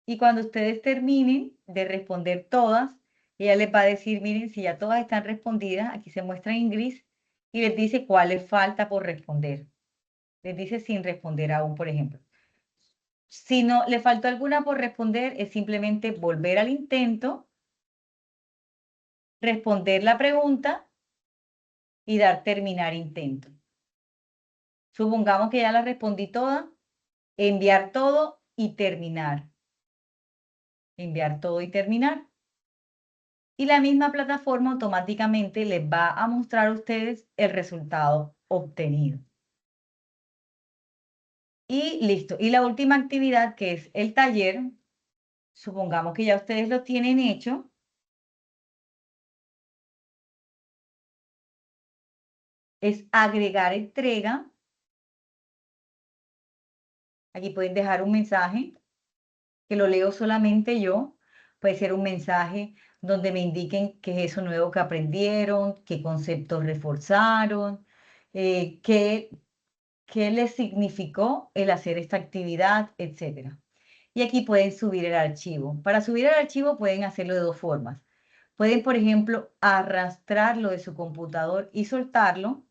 y cuando ustedes terminen de responder todas, ella les va a decir, miren, si ya todas están respondidas, aquí se muestra en gris y les dice cuál les falta por responder. Les dice sin responder aún, por ejemplo. Si no le faltó alguna por responder, es simplemente volver al intento, responder la pregunta y dar terminar intento. Supongamos que ya la respondí toda, enviar todo y terminar. Enviar todo y terminar. Y la misma plataforma automáticamente les va a mostrar a ustedes el resultado obtenido. Y listo. Y la última actividad, que es el taller, supongamos que ya ustedes lo tienen hecho. Es agregar entrega. Aquí pueden dejar un mensaje que lo leo solamente yo. Puede ser un mensaje donde me indiquen qué es eso nuevo que aprendieron, qué conceptos reforzaron, qué les significó el hacer esta actividad, etc. Y aquí pueden subir el archivo. Para subir el archivo pueden hacerlo de dos formas. Pueden, por ejemplo, arrastrarlo de su computador y soltarlo.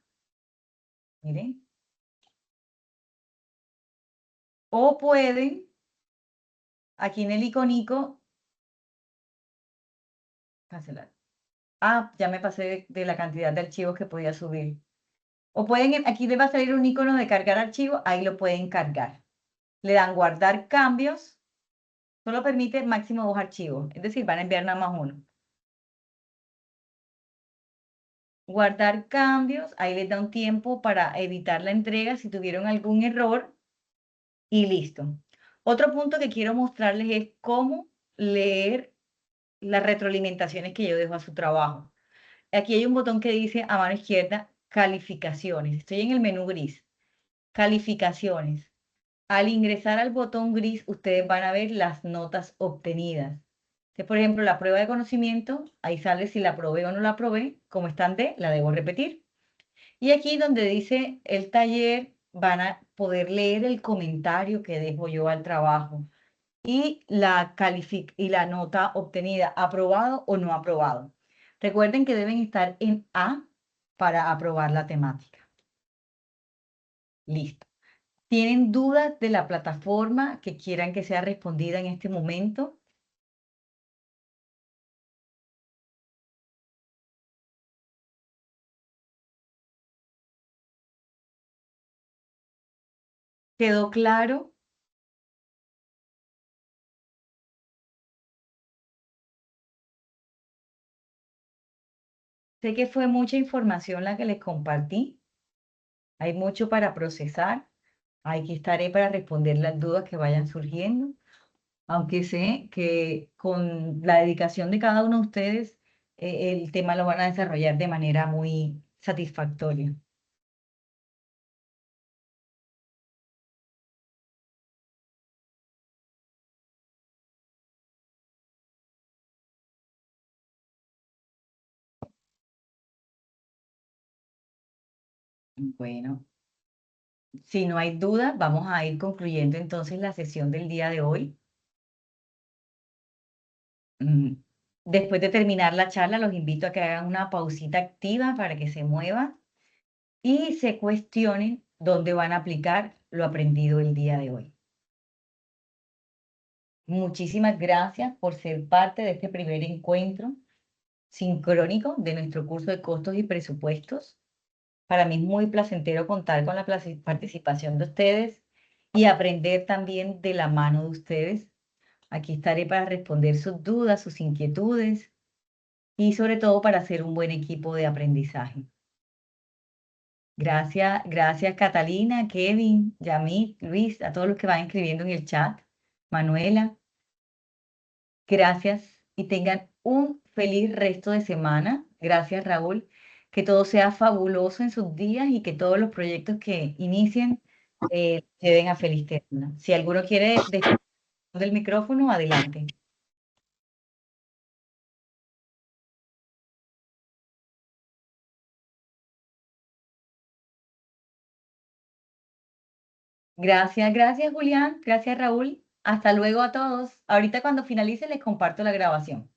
Miren. O pueden, aquí en el iconico, cancelar. Ah, ya me pasé de la cantidad de archivos que podía subir. O pueden, aquí les va a salir un icono de cargar archivo, ahí lo pueden cargar. Le dan guardar cambios, solo permite máximo 2 archivos, es decir, van a enviar nada más uno. Guardar cambios, ahí les da un tiempo para evitar la entrega si tuvieron algún error y listo. Otro punto que quiero mostrarles es cómo leer las retroalimentaciones que yo dejo a su trabajo. Aquí hay un botón que dice a mano izquierda, calificaciones. Estoy en el menú gris. Calificaciones. Al ingresar al botón gris, ustedes van a ver las notas obtenidas. Entonces, por ejemplo, la prueba de conocimiento, ahí sale si la aprobé o no la aprobé. Como están D, la debo repetir. Y aquí donde dice el taller, van a poder leer el comentario que dejo yo al trabajo y la nota obtenida, aprobado o no aprobado. Recuerden que deben estar en A para aprobar la temática. Listo. ¿Tienen dudas de la plataforma que quieran que sea respondida en este momento? ¿Quedó claro? Sé que fue mucha información la que les compartí. Hay mucho para procesar. Aquí estaré para responder las dudas que vayan surgiendo. Aunque sé que con la dedicación de cada uno de ustedes, el tema lo van a desarrollar de manera muy satisfactoria. Bueno, si no hay dudas, vamos a ir concluyendo entonces la sesión del día de hoy. Después de terminar la charla, los invito a que hagan una pausita activa para que se muevan y se cuestionen dónde van a aplicar lo aprendido el día de hoy. Muchísimas gracias por ser parte de este primer encuentro sincrónico de nuestro curso de costos y presupuestos. Para mí es muy placentero contar con la participación de ustedes y aprender también de la mano de ustedes. Aquí estaré para responder sus dudas, sus inquietudes y sobre todo para hacer un buen equipo de aprendizaje. Gracias, gracias Catalina, Kevin, Yamit, Luis, a todos los que van escribiendo en el chat, Manuela. Gracias y tengan un feliz resto de semana. Gracias, Raúl. Que todo sea fabuloso en sus días y que todos los proyectos que inicien lleven a feliz término. Si alguno quiere despedir del micrófono, adelante. Gracias, gracias, Julián. Gracias, Raúl. Hasta luego a todos. Ahorita cuando finalice les comparto la grabación.